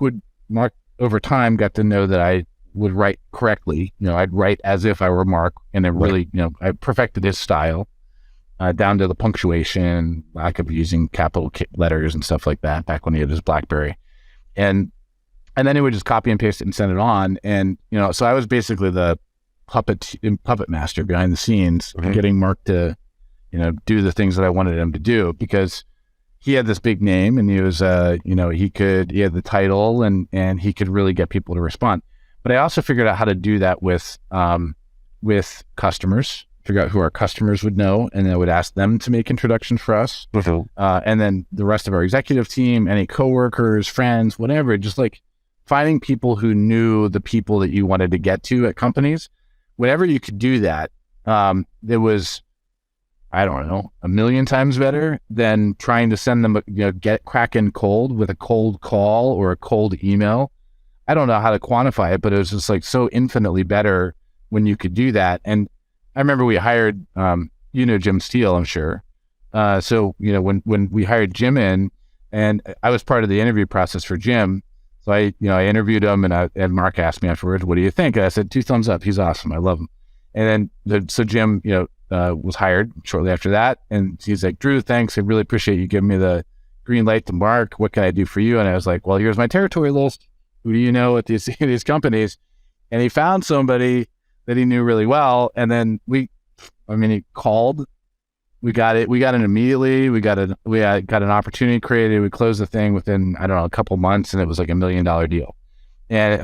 B: over time got to know that I would write correctly. I'd write as if I were Mark, and then really, I perfected his style down to the punctuation, lack of using capital letters and stuff like that back when he had his BlackBerry. And then he would just copy and paste it and send it on. And, so I was basically the puppet master behind the scenes, getting Mark to, do the things that I wanted him to do because he had this big name and he was, he had the title and he could really get people to respond. But I also figured out how to do that with customers, figure out who our customers would know, and then I would ask them to make introductions for us. And then the rest of our executive team, any coworkers, friends, whatever, just like finding people who knew the people that you wanted to get to at companies. Whenever you could do that, there was, I don't know, 1,000,000 times better than trying to send them, get cracking cold with a cold call or a cold email. I don't know how to quantify it, but it was just like so infinitely better when you could do that. And I remember we hired, Jim Steele, I'm sure. So, when we hired Jim in, and I was part of the interview process for Jim. So I interviewed him and Mark asked me afterwards, what do you think? And I said, 2 thumbs up. He's awesome. I love him. And then, so Jim, was hired shortly after that. And he's like, Drew, thanks. I really appreciate you giving me the green light to Mark. What can I do for you? And I was like, well, here's my territory list. Who do you know at these companies? And he found somebody that he knew really well. And then he called, we got it immediately. We got an opportunity created. We closed the thing within, I don't know, a couple months, and it was like $1 million deal. And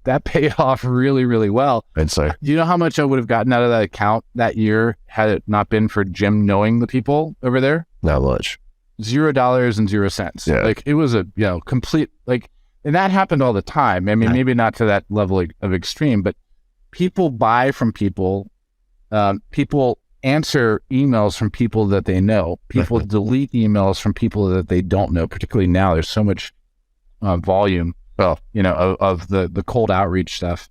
B: that paid off really, really well.
A: I'd say.
B: Do you know how much I would have gotten out of that account that year had it not been for Jim knowing the people over there?
A: Not much.
B: $0.00.
A: Yeah.
B: Like it was a, complete, like, and that happened all the time. I mean, maybe not to that level of extreme, but people buy from people. People answer emails from people that they know. People delete emails from people that they don't know, particularly now. There's so much volume well, of the cold outreach stuff.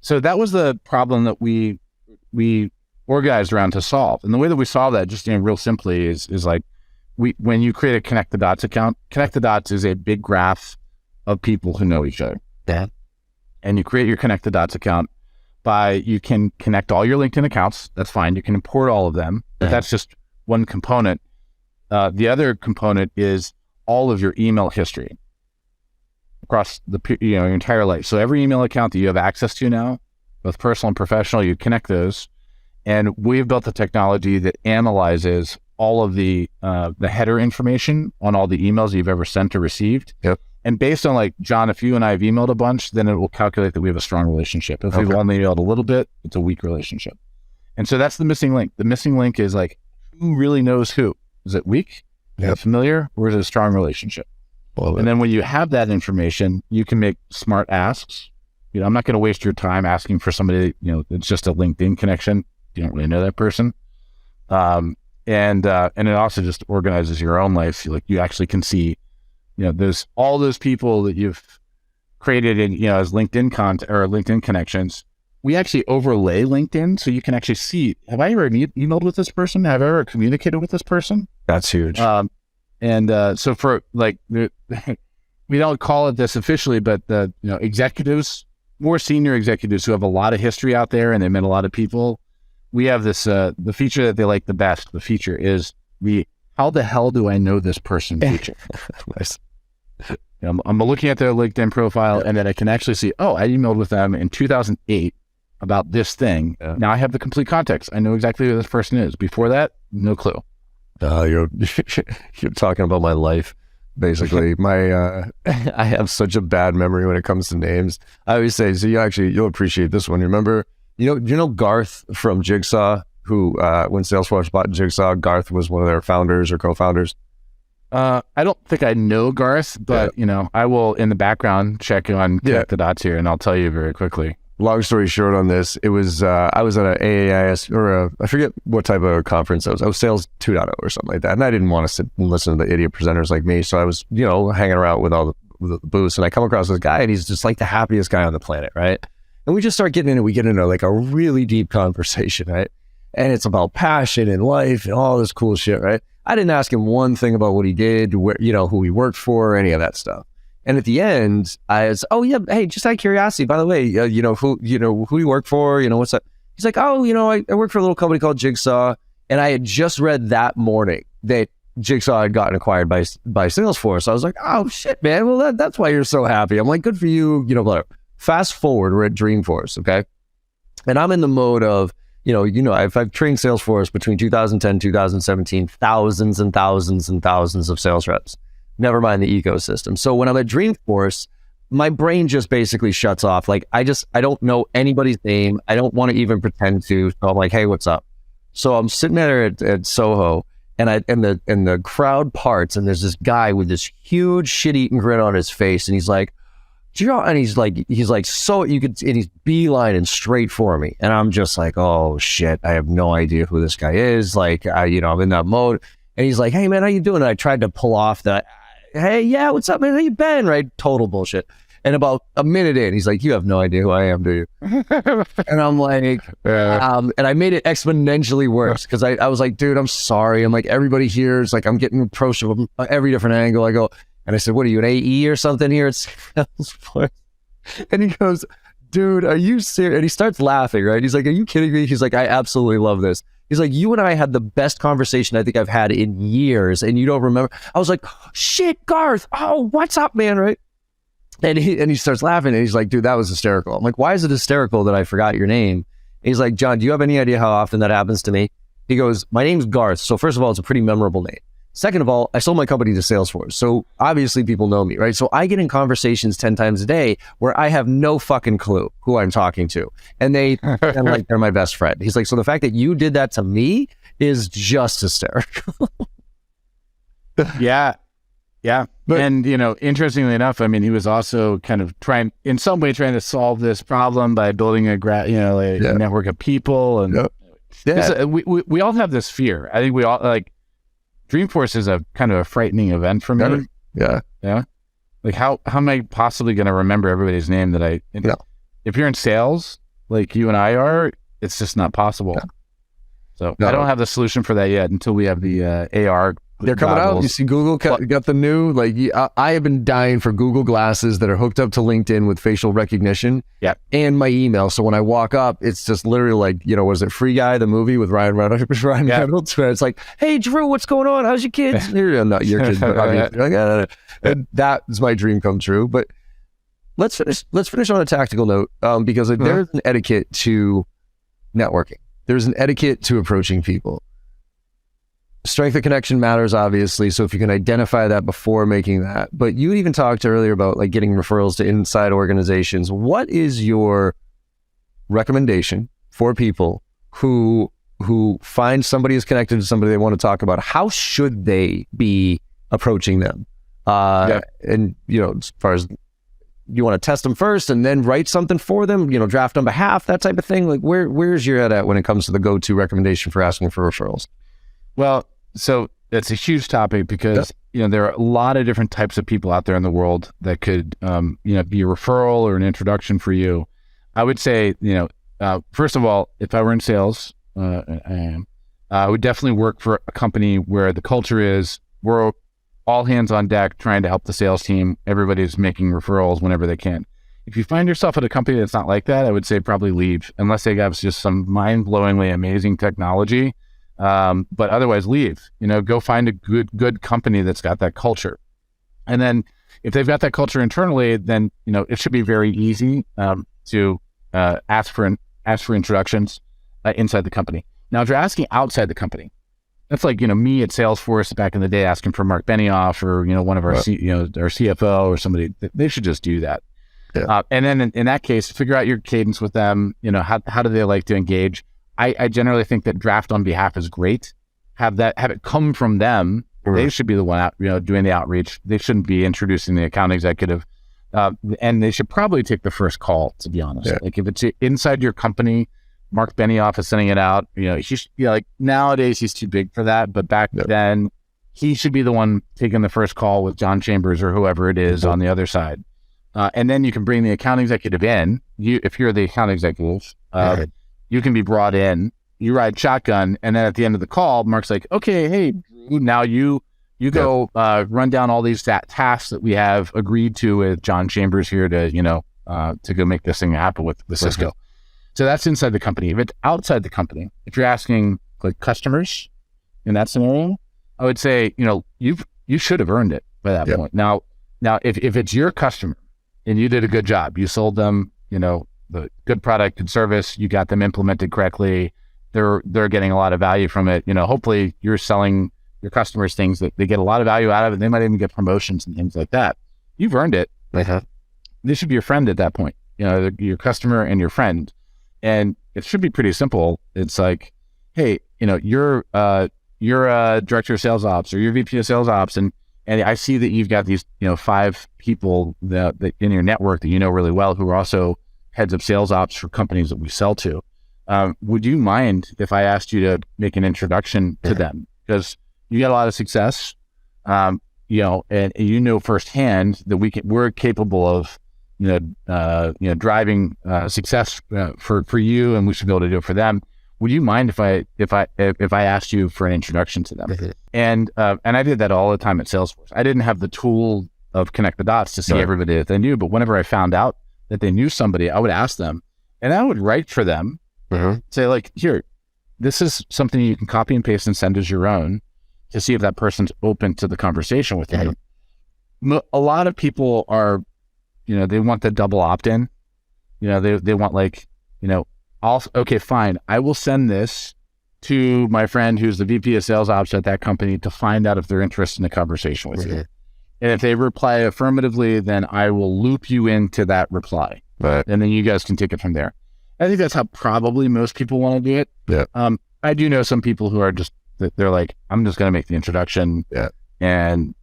B: So that was the problem that we organized around to solve. And the way that we solve that, just real simply, is like when you create a Connect the Dots account, Connect the Dots is a big graph of people who know each other.
A: Yeah.
B: And you create your Connect the Dots account you can connect all your LinkedIn accounts. That's fine. You can import all of them, but that's just one component. The other component is all of your email history across your entire life. So every email account that you have access to now, both personal and professional, you connect those. And we've built the technology that analyzes all of the header information on all the emails you've ever sent or received.
A: Yep.
B: And based on like, John, if you and I have emailed a bunch, then it will calculate that we have a strong relationship. If we've only emailed a little bit, it's a weak relationship. And so that's the missing link. The missing link is like, who really knows who? Is it weak? Is it familiar? Or is it a strong relationship? And then when you have that information, you can make smart asks. I'm not going to waste your time asking for somebody, it's just a LinkedIn connection. You don't really know that person. And it also just organizes your own life. Like you actually can see, there's all those people that you've created in, as LinkedIn content or LinkedIn connections. We actually overlay LinkedIn so you can actually see, have I ever emailed with this person? Have I ever communicated with this person?
A: That's huge.
B: So for like, we don't call it this officially, but executives, more senior executives who have a lot of history out there and they met a lot of people, we have this, the feature that they like the best. The feature is how the hell do I know this person feature?
A: Nice.
B: I'm looking at their LinkedIn profile and then I can actually see, I emailed with them in 2008 about this thing. Yeah. Now I have the complete context. I know exactly who this person is. Before that, no clue.
A: You're talking about my life, basically. I have such a bad memory when it comes to names. I always say, so you'll appreciate this one. You remember, Garth from Jigsaw, who when Salesforce bought Jigsaw, Garth was one of their founders or co-founders.
B: I don't think I know Garth, but I will in the background check on Connect the Dots here, and I'll tell you very quickly.
A: Long story short on this, it was I was at an AAIS or I forget what type of conference I was Sales 2.0 or something like that, and I didn't want to sit and listen to the idiot presenters like me, so I was hanging around with all the booths, and I come across this guy, and he's just like the happiest guy on the planet, right? And we just start getting into we get into like a really deep conversation, right? And it's about passion and life and all this cool shit, right? I didn't ask him one thing about what he did, where, who he worked for, any of that stuff. And at the end, I was, hey, just out of curiosity, by the way, who you work for, what's up? He's like, I work for a little company called Jigsaw. And I had just read that morning that Jigsaw had gotten acquired by Salesforce. I was like, oh shit, man. Well, that's why you're so happy. I'm like, good for you, whatever. Fast forward, we're at Dreamforce, okay? And I'm in the mode of, I've trained Salesforce between 2010, 2017, thousands and thousands and thousands of sales reps. Never mind the ecosystem. So when I'm at Dreamforce, my brain just basically shuts off. Like I don't know anybody's name. I don't want to even pretend to. So I'm like, hey, what's up? So I'm sitting there at Soho, and the crowd parts, and there's this guy with this huge shit-eating grin on his face, and he's like, and he's like, so you could, and he's beelining straight for me, and I'm just like, oh shit, I have no idea who this guy is. Like, I'm in that mode, and he's like, hey man, how you doing? And I tried to pull off that, hey, yeah, what's up, man? How you been? Right? Total bullshit. And about a minute in, he's like, you have no idea who I am, do you? And I'm like, and I made it exponentially worse because I was like, dude, I'm sorry. I'm like, everybody here is like, I'm getting approached from every different angle. I go, and I said, what are you, an AE or something here at Salesforce? And he goes, dude, are you serious? And he starts laughing, right? He's like, are you kidding me? He's like, I absolutely love this. He's like, you and I had the best conversation I think I've had in years, and you don't remember. I was like, shit, Garth. Oh, what's up, man? Right? And he starts laughing, and he's like, dude, that was hysterical. I'm like, why is it hysterical that I forgot your name? And he's like, John, do you have any idea how often that happens to me? He goes, my name's Garth. So first of all, it's a pretty memorable name. Second of all, I sold my company to Salesforce. So obviously people know me, right? So I get in conversations 10 times a day where I have no fucking clue who I'm talking to. And they pretend like they're my best friend. He's like, so the fact that you did that to me is just hysterical.
B: Yeah. Yeah. But, and, interestingly enough, I mean, he was also kind of trying to solve this problem by building a network of people. And we all have this fear. I think we all, like, Dreamforce is a kind of a frightening event for me.
A: Yeah.
B: Yeah. Like how am I possibly going to remember everybody's name that if you're in sales, like you and I are, it's just not possible. So I don't have the solution for that yet until we have the AR.
A: They're coming out. You see Google got the new, like, I have been dying for Google glasses that are hooked up to LinkedIn with facial recognition and my email. So when I walk up, it's just literally like, was it Free Guy, the movie with Ryan Reynolds? Where it's like, hey, Drew, what's going on? How's your kids? Not your kids, but obviously. And that is my dream come true. But let's finish on a tactical note, because there's an etiquette to networking. There's an etiquette to approaching people. Strength of connection matters, obviously. So if you can identify that before making that, but you even talked earlier about like getting referrals to inside organizations. What is your recommendation for people who find somebody is connected to somebody they want to talk about? How should they be approaching them? And as far as you want to test them first and then write something for them, draft on behalf, that type of thing. Like where's your head at when it comes to the go-to recommendation for asking for referrals?
B: Well, so that's a huge topic because, there are a lot of different types of people out there in the world that could, be a referral or an introduction for you. I would say, first of all, if I were in sales, I would definitely work for a company where the culture is we're all hands on deck trying to help the sales team. Everybody's making referrals whenever they can. If you find yourself at a company that's not like that, I would say probably leave unless they have just some mind-blowingly amazing technology. But otherwise leave, go find a good company that's got that culture. And then if they've got that culture internally, then, it should be very easy, to, ask for introductions, inside the company. Now, if you're asking outside the company, that's like, me at Salesforce back in the day, asking for Mark Benioff or, one of our, our CFO or somebody. They should just do that. Yeah. And then in that case, figure out your cadence with them. How do they like to engage? I generally think that draft on behalf is great. Have it come from them. They should be the one out, doing the outreach. They shouldn't be introducing the account executive, and they should probably take the first call. To be honest, like if it's inside your company, Mark Benioff is sending it out. He's like nowadays he's too big for that, but back then he should be the one taking the first call with John Chambers or whoever it is on the other side, and then you can bring the account executive in. If you're the account executive. You can be brought in, you ride shotgun, and then at the end of the call, Mark's like, okay, hey, now you go run down all these tasks that we have agreed to with John Chambers here to, to go make this thing happen with Cisco. So that's inside the company. If it's outside the company, if you're asking like customers in that scenario, I would say, you should have earned it by that point. Now, if it's your customer and you did a good job, you sold them, the good product, good service, you got them implemented correctly, they're getting a lot of value from it. Hopefully you're selling your customers things that they get a lot of value out of it. They might even get promotions and things like that. You've earned it. They should be your friend at that point, your customer and your friend. And it should be pretty simple. It's like, hey, you're director of sales ops or you're VP of sales ops. And I see that you've got these, 5 people that in your network that really well, who are also heads of sales ops for companies that we sell to. Would you mind if I asked you to make an introduction to them? Because you got a lot of success, and firsthand that we're capable of, driving success for you, and we should be able to do it for them. Would you mind if I asked you for an introduction to them? And I did that all the time at Salesforce. I didn't have the tool of connect the dots to see everybody that they knew, but whenever I found out that they knew somebody, I would ask them, and I would write for them, say like, here, this is something you can copy and paste and send as your own to see if that person's open to the conversation with you. A lot of people are, they want the double opt-in. They want like, okay, fine. I will send this to my friend who's the VP of sales ops at that company to find out if they're interested in a conversation with you. And if they reply affirmatively, then I will loop you into that reply. And then you guys can take it from there. I think that's how probably most people want to do it. I do know some people who are just, they're like, I'm just going to make the introduction. And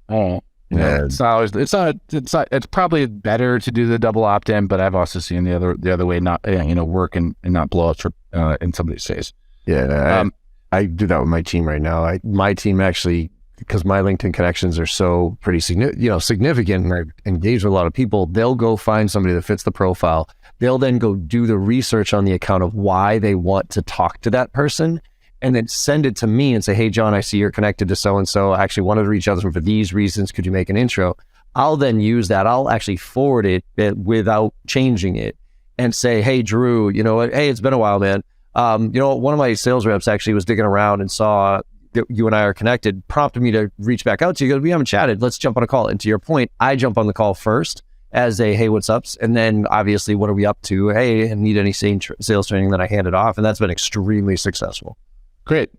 B: I don't know. It's not always, it's probably better to do the double opt-in, but I've also seen the other way not, work and not blow up for, in somebody's face.
A: I do that with my team right now. My team actually because my LinkedIn connections are so pretty significant, and I engage with a lot of people, they'll go find somebody that fits the profile. They'll then go do the research on the account of why they want to talk to that person, and then send it to me and say, hey, John, I see you're connected to so-and-so. I actually wanted to reach out to them for these reasons. Could you make an intro? I'll then use that. I'll actually forward it without changing it and say, hey, Drew, you know what? Hey, it's been a while, man. One of my sales reps actually was digging around and saw that you and I are connected, prompted me to reach back out to you. He goes, we haven't chatted. Let's jump on a call. And to your point, I jump on the call first as a, hey, what's ups? And then obviously, what are we up to? Hey, and need any sales training, that I hand it off. And that's been extremely successful.
B: Great.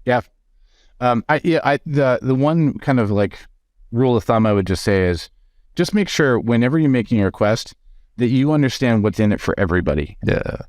B: Yeah. The one kind of like rule of thumb I would just say is just make sure whenever you're making a request that you understand what's in it for everybody.
A: Yeah.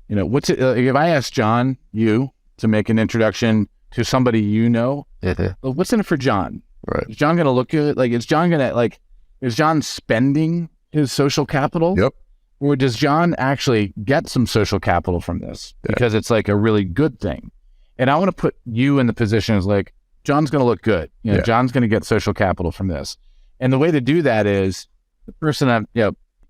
B: You know, what's it, if I ask John, you, to make an introduction to somebody you know, well, what's in it for John?
A: Right.
B: Is John going to look good? Like, is John spending his social capital?
A: Yep.
B: Or does John actually get some social capital from this? Because it's like a really good thing. And I want to put you in the position as like, John's going to look good. You know, John's going to get social capital from this. And the way to do that is the person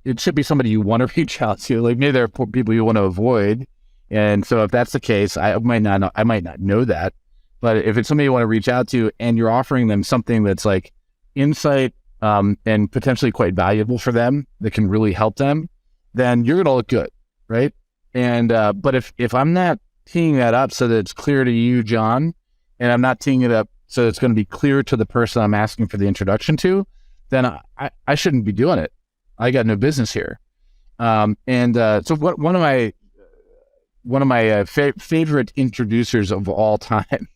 B: it should be somebody you want to reach out to. Like maybe there are people you want to avoid. And so if that's the case, I might not know that. But if it's somebody you want to reach out to and you're offering them something that's like insight and potentially quite valuable for them that can really help them, then you're going to look good, right? And but if I'm not teeing that up so that it's clear to you, John, and I'm not teeing it up so it's going to be clear to the person I'm asking for the introduction to, then I shouldn't be doing it. I got no business here. So one of my favorite introducers of all time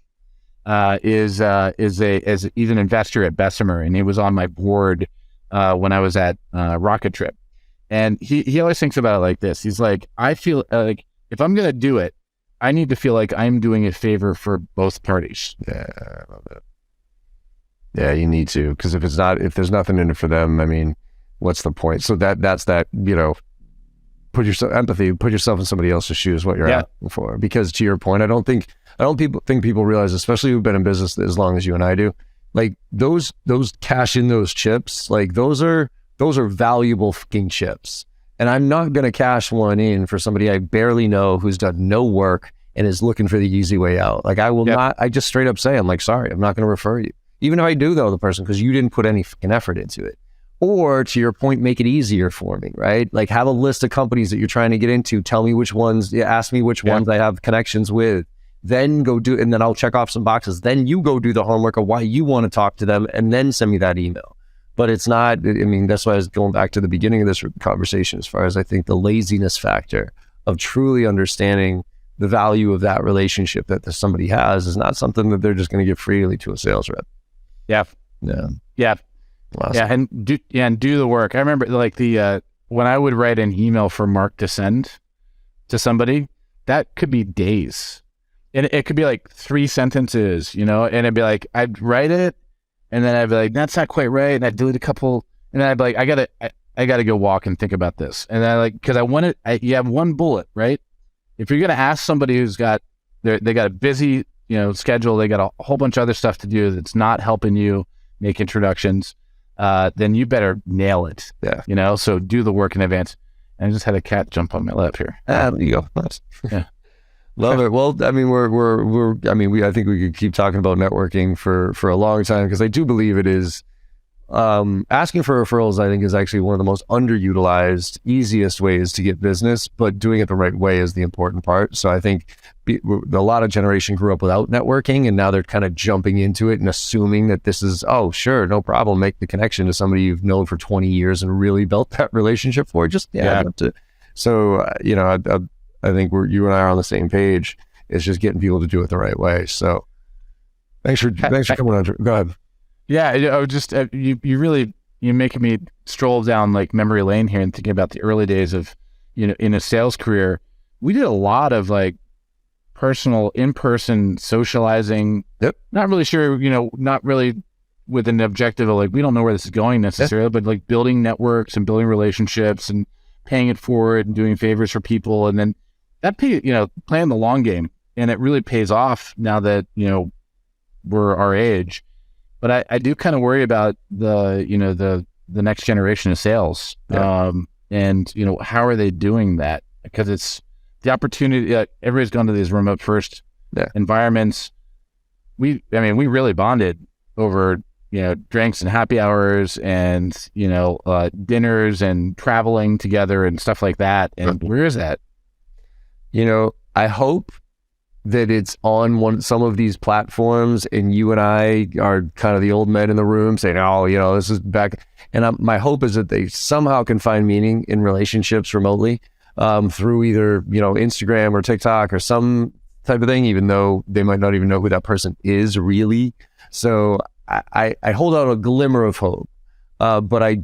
B: is he's an investor at Bessemer, and he was on my board when I was at Rocket Trip. And he always thinks about it like this. He's like, I feel like if I'm going to do it, I need to feel like I'm doing a favor for both parties.
A: Yeah, I love it. Yeah, you need to, because if there's nothing in it for them, I mean, what's the point? So that's that, put yourself in somebody else's shoes, what you're asking for. Because to your point, I don't think people realize, especially who've been in business as long as you and I do, like those cash in those chips, like those are valuable fucking chips. And I'm not going to cash one in for somebody I barely know who's done no work and is looking for the easy way out. Like I will not, I just straight up say, I'm like, sorry, I'm not going to refer you. Even if I do though, the person, because you didn't put any fucking effort into it. Or to your point, make it easier for me, right? Like have a list of companies that you're trying to get into. Tell me which ones, ask me which ones I have connections with. Then go do, and then I'll check off some boxes. Then you go do the homework of why you want to talk to them and then send me that email. But it's not, I mean, that's why I was going back to the beginning of this conversation as far as I think the laziness factor of truly understanding the value of that relationship that somebody has is not something that they're just going to give freely to a sales rep.
B: Yeah. Awesome. Yeah, and do the work. I remember like when I would write an email for Mark to send to somebody, that could be days. And it could be like 3 sentences, and it'd be like, I'd write it, and then I'd be like, that's not quite right. And I'd delete a couple, and then I'd be like, I gotta go walk and think about this. And then because you have one bullet, right? If you're going to ask somebody who's got, they got a busy, schedule, they got a whole bunch of other stuff to do that's not helping you make introductions, then you better nail it. Yeah. So do the work in advance. And I just had a cat jump on my lap here.
A: There you go. Nice.
B: Yeah.
A: Love it. Well, I mean, I think we could keep talking about networking for a long time, because I do believe it is, asking for referrals, I think, is actually one of the most underutilized, easiest ways to get business, but doing it the right way is the important part. So I think a lot of generation grew up without networking, and now they're kind of jumping into it and assuming that this is, oh, sure, no problem. Make the connection to somebody you've known for 20 years and really built that relationship for. So, I think you and I are on the same page. It's just getting people to do it the right way. So thanks for coming on. Go ahead.
B: Yeah, I was just you're making me stroll down like memory lane here and thinking about the early days of, in a sales career. We did a lot of like personal in-person socializing.
A: Yep.
B: Not really sure, not really with an objective of like, we don't know where this is going necessarily, but like building networks and building relationships and paying it forward and doing favors for people. And then that playing the long game. And it really pays off now that, were our age. But I do kind of worry about the next generation of sales. And how are they doing that? Because it's the opportunity. Everybody's gone to these remote first environments. We really bonded over drinks and happy hours and dinners and traveling together and stuff like that. And where is that?
A: I hope that it's on some of these platforms, and you and I are kind of the old men in the room saying, "Oh, this is back." And my hope is that they somehow can find meaning in relationships remotely through either Instagram or TikTok or some type of thing, even though they might not even know who that person is really. So I hold out a glimmer of hope, but I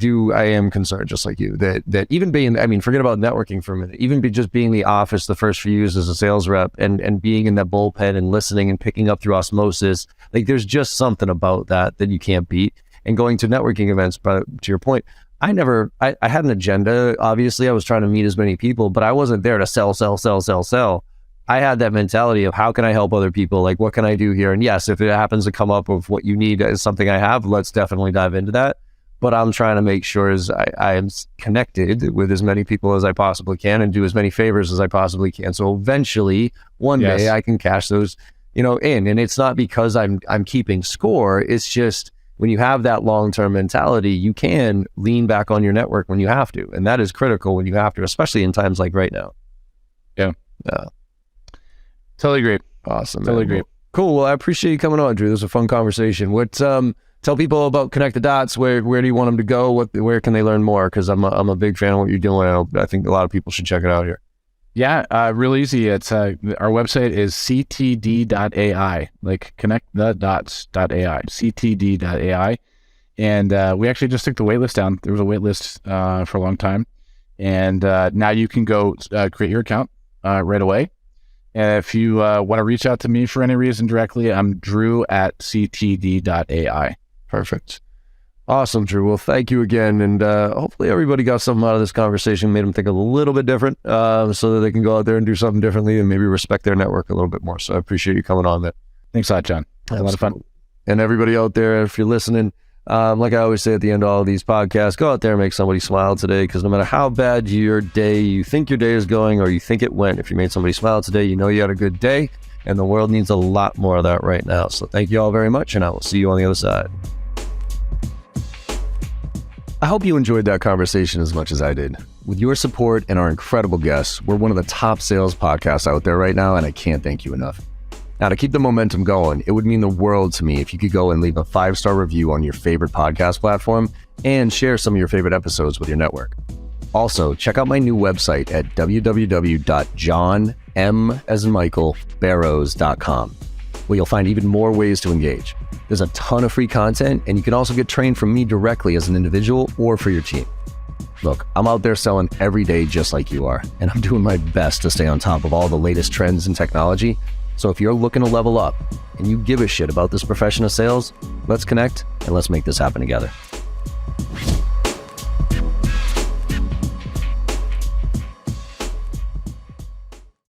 A: am concerned, just like you, that even being, forget about networking for a minute, even just being in the office the first few years as a sales rep and being in that bullpen and listening and picking up through osmosis, like there's just something about that you can't beat. And going to networking events, but to your point, I had an agenda. Obviously, I was trying to meet as many people, but I wasn't there to sell. I had that mentality of how can I help other people? Like, what can I do here? And yes, if it happens to come up with what you need as something I have, let's definitely dive into that. But I'm trying to make sure I am connected with as many people as I possibly can and do as many favors as I possibly can. So eventually, one day I can cash those, in. And it's not because I'm keeping score. It's just when you have that long-term mentality, you can lean back on your network when you have to. And that is critical when you have to, especially in times like right now.
B: Yeah. Totally agree.
A: Awesome.
B: Totally agree.
A: Cool. Well, I appreciate you coming on, Drew. This was a fun conversation. Tell people about Connect the Dots. Where do you want them to go? Where can they learn more? Because I'm a big fan of what you're doing. I think a lot of people should check it out here.
B: Yeah, real easy. It's our website is ctd.ai, like connectthedots.ai, ctd.ai. And we actually just took the waitlist down. There was a waitlist for a long time. And now you can go create your account right away. And if you want to reach out to me for any reason directly, I'm drew@ctd.ai.
A: Perfect. Awesome, Drew. Well, thank you again. And hopefully everybody got something out of this conversation, made them think a little bit different so that they can go out there and do something differently and maybe respect their network a little bit more. So I appreciate you coming on there.
B: Thanks a lot, John. Had a lot of fun.
A: And everybody out there, if you're listening, like I always say at the end of all of these podcasts, go out there and make somebody smile today, because no matter how bad you think your day is going or you think it went, if you made somebody smile today, you had a good day, and the world needs a lot more of that right now. So thank you all very much, and I will see you on the other side. I hope you enjoyed that conversation as much as I did. With your support and our incredible guests, we're one of the top sales podcasts out there right now, and I can't thank you enough. Now, to keep the momentum going, it would mean the world to me if you could go and leave a 5-star review on your favorite podcast platform and share some of your favorite episodes with your network. Also, check out my new website at www.johnm.barrows.com, where you'll find even more ways to engage. There's a ton of free content, and you can also get trained from me directly as an individual or for your team. Look, I'm out there selling every day just like you are, and I'm doing my best to stay on top of all the latest trends in technology. So if you're looking to level up and you give a shit about this profession of sales, let's connect and let's make this happen together.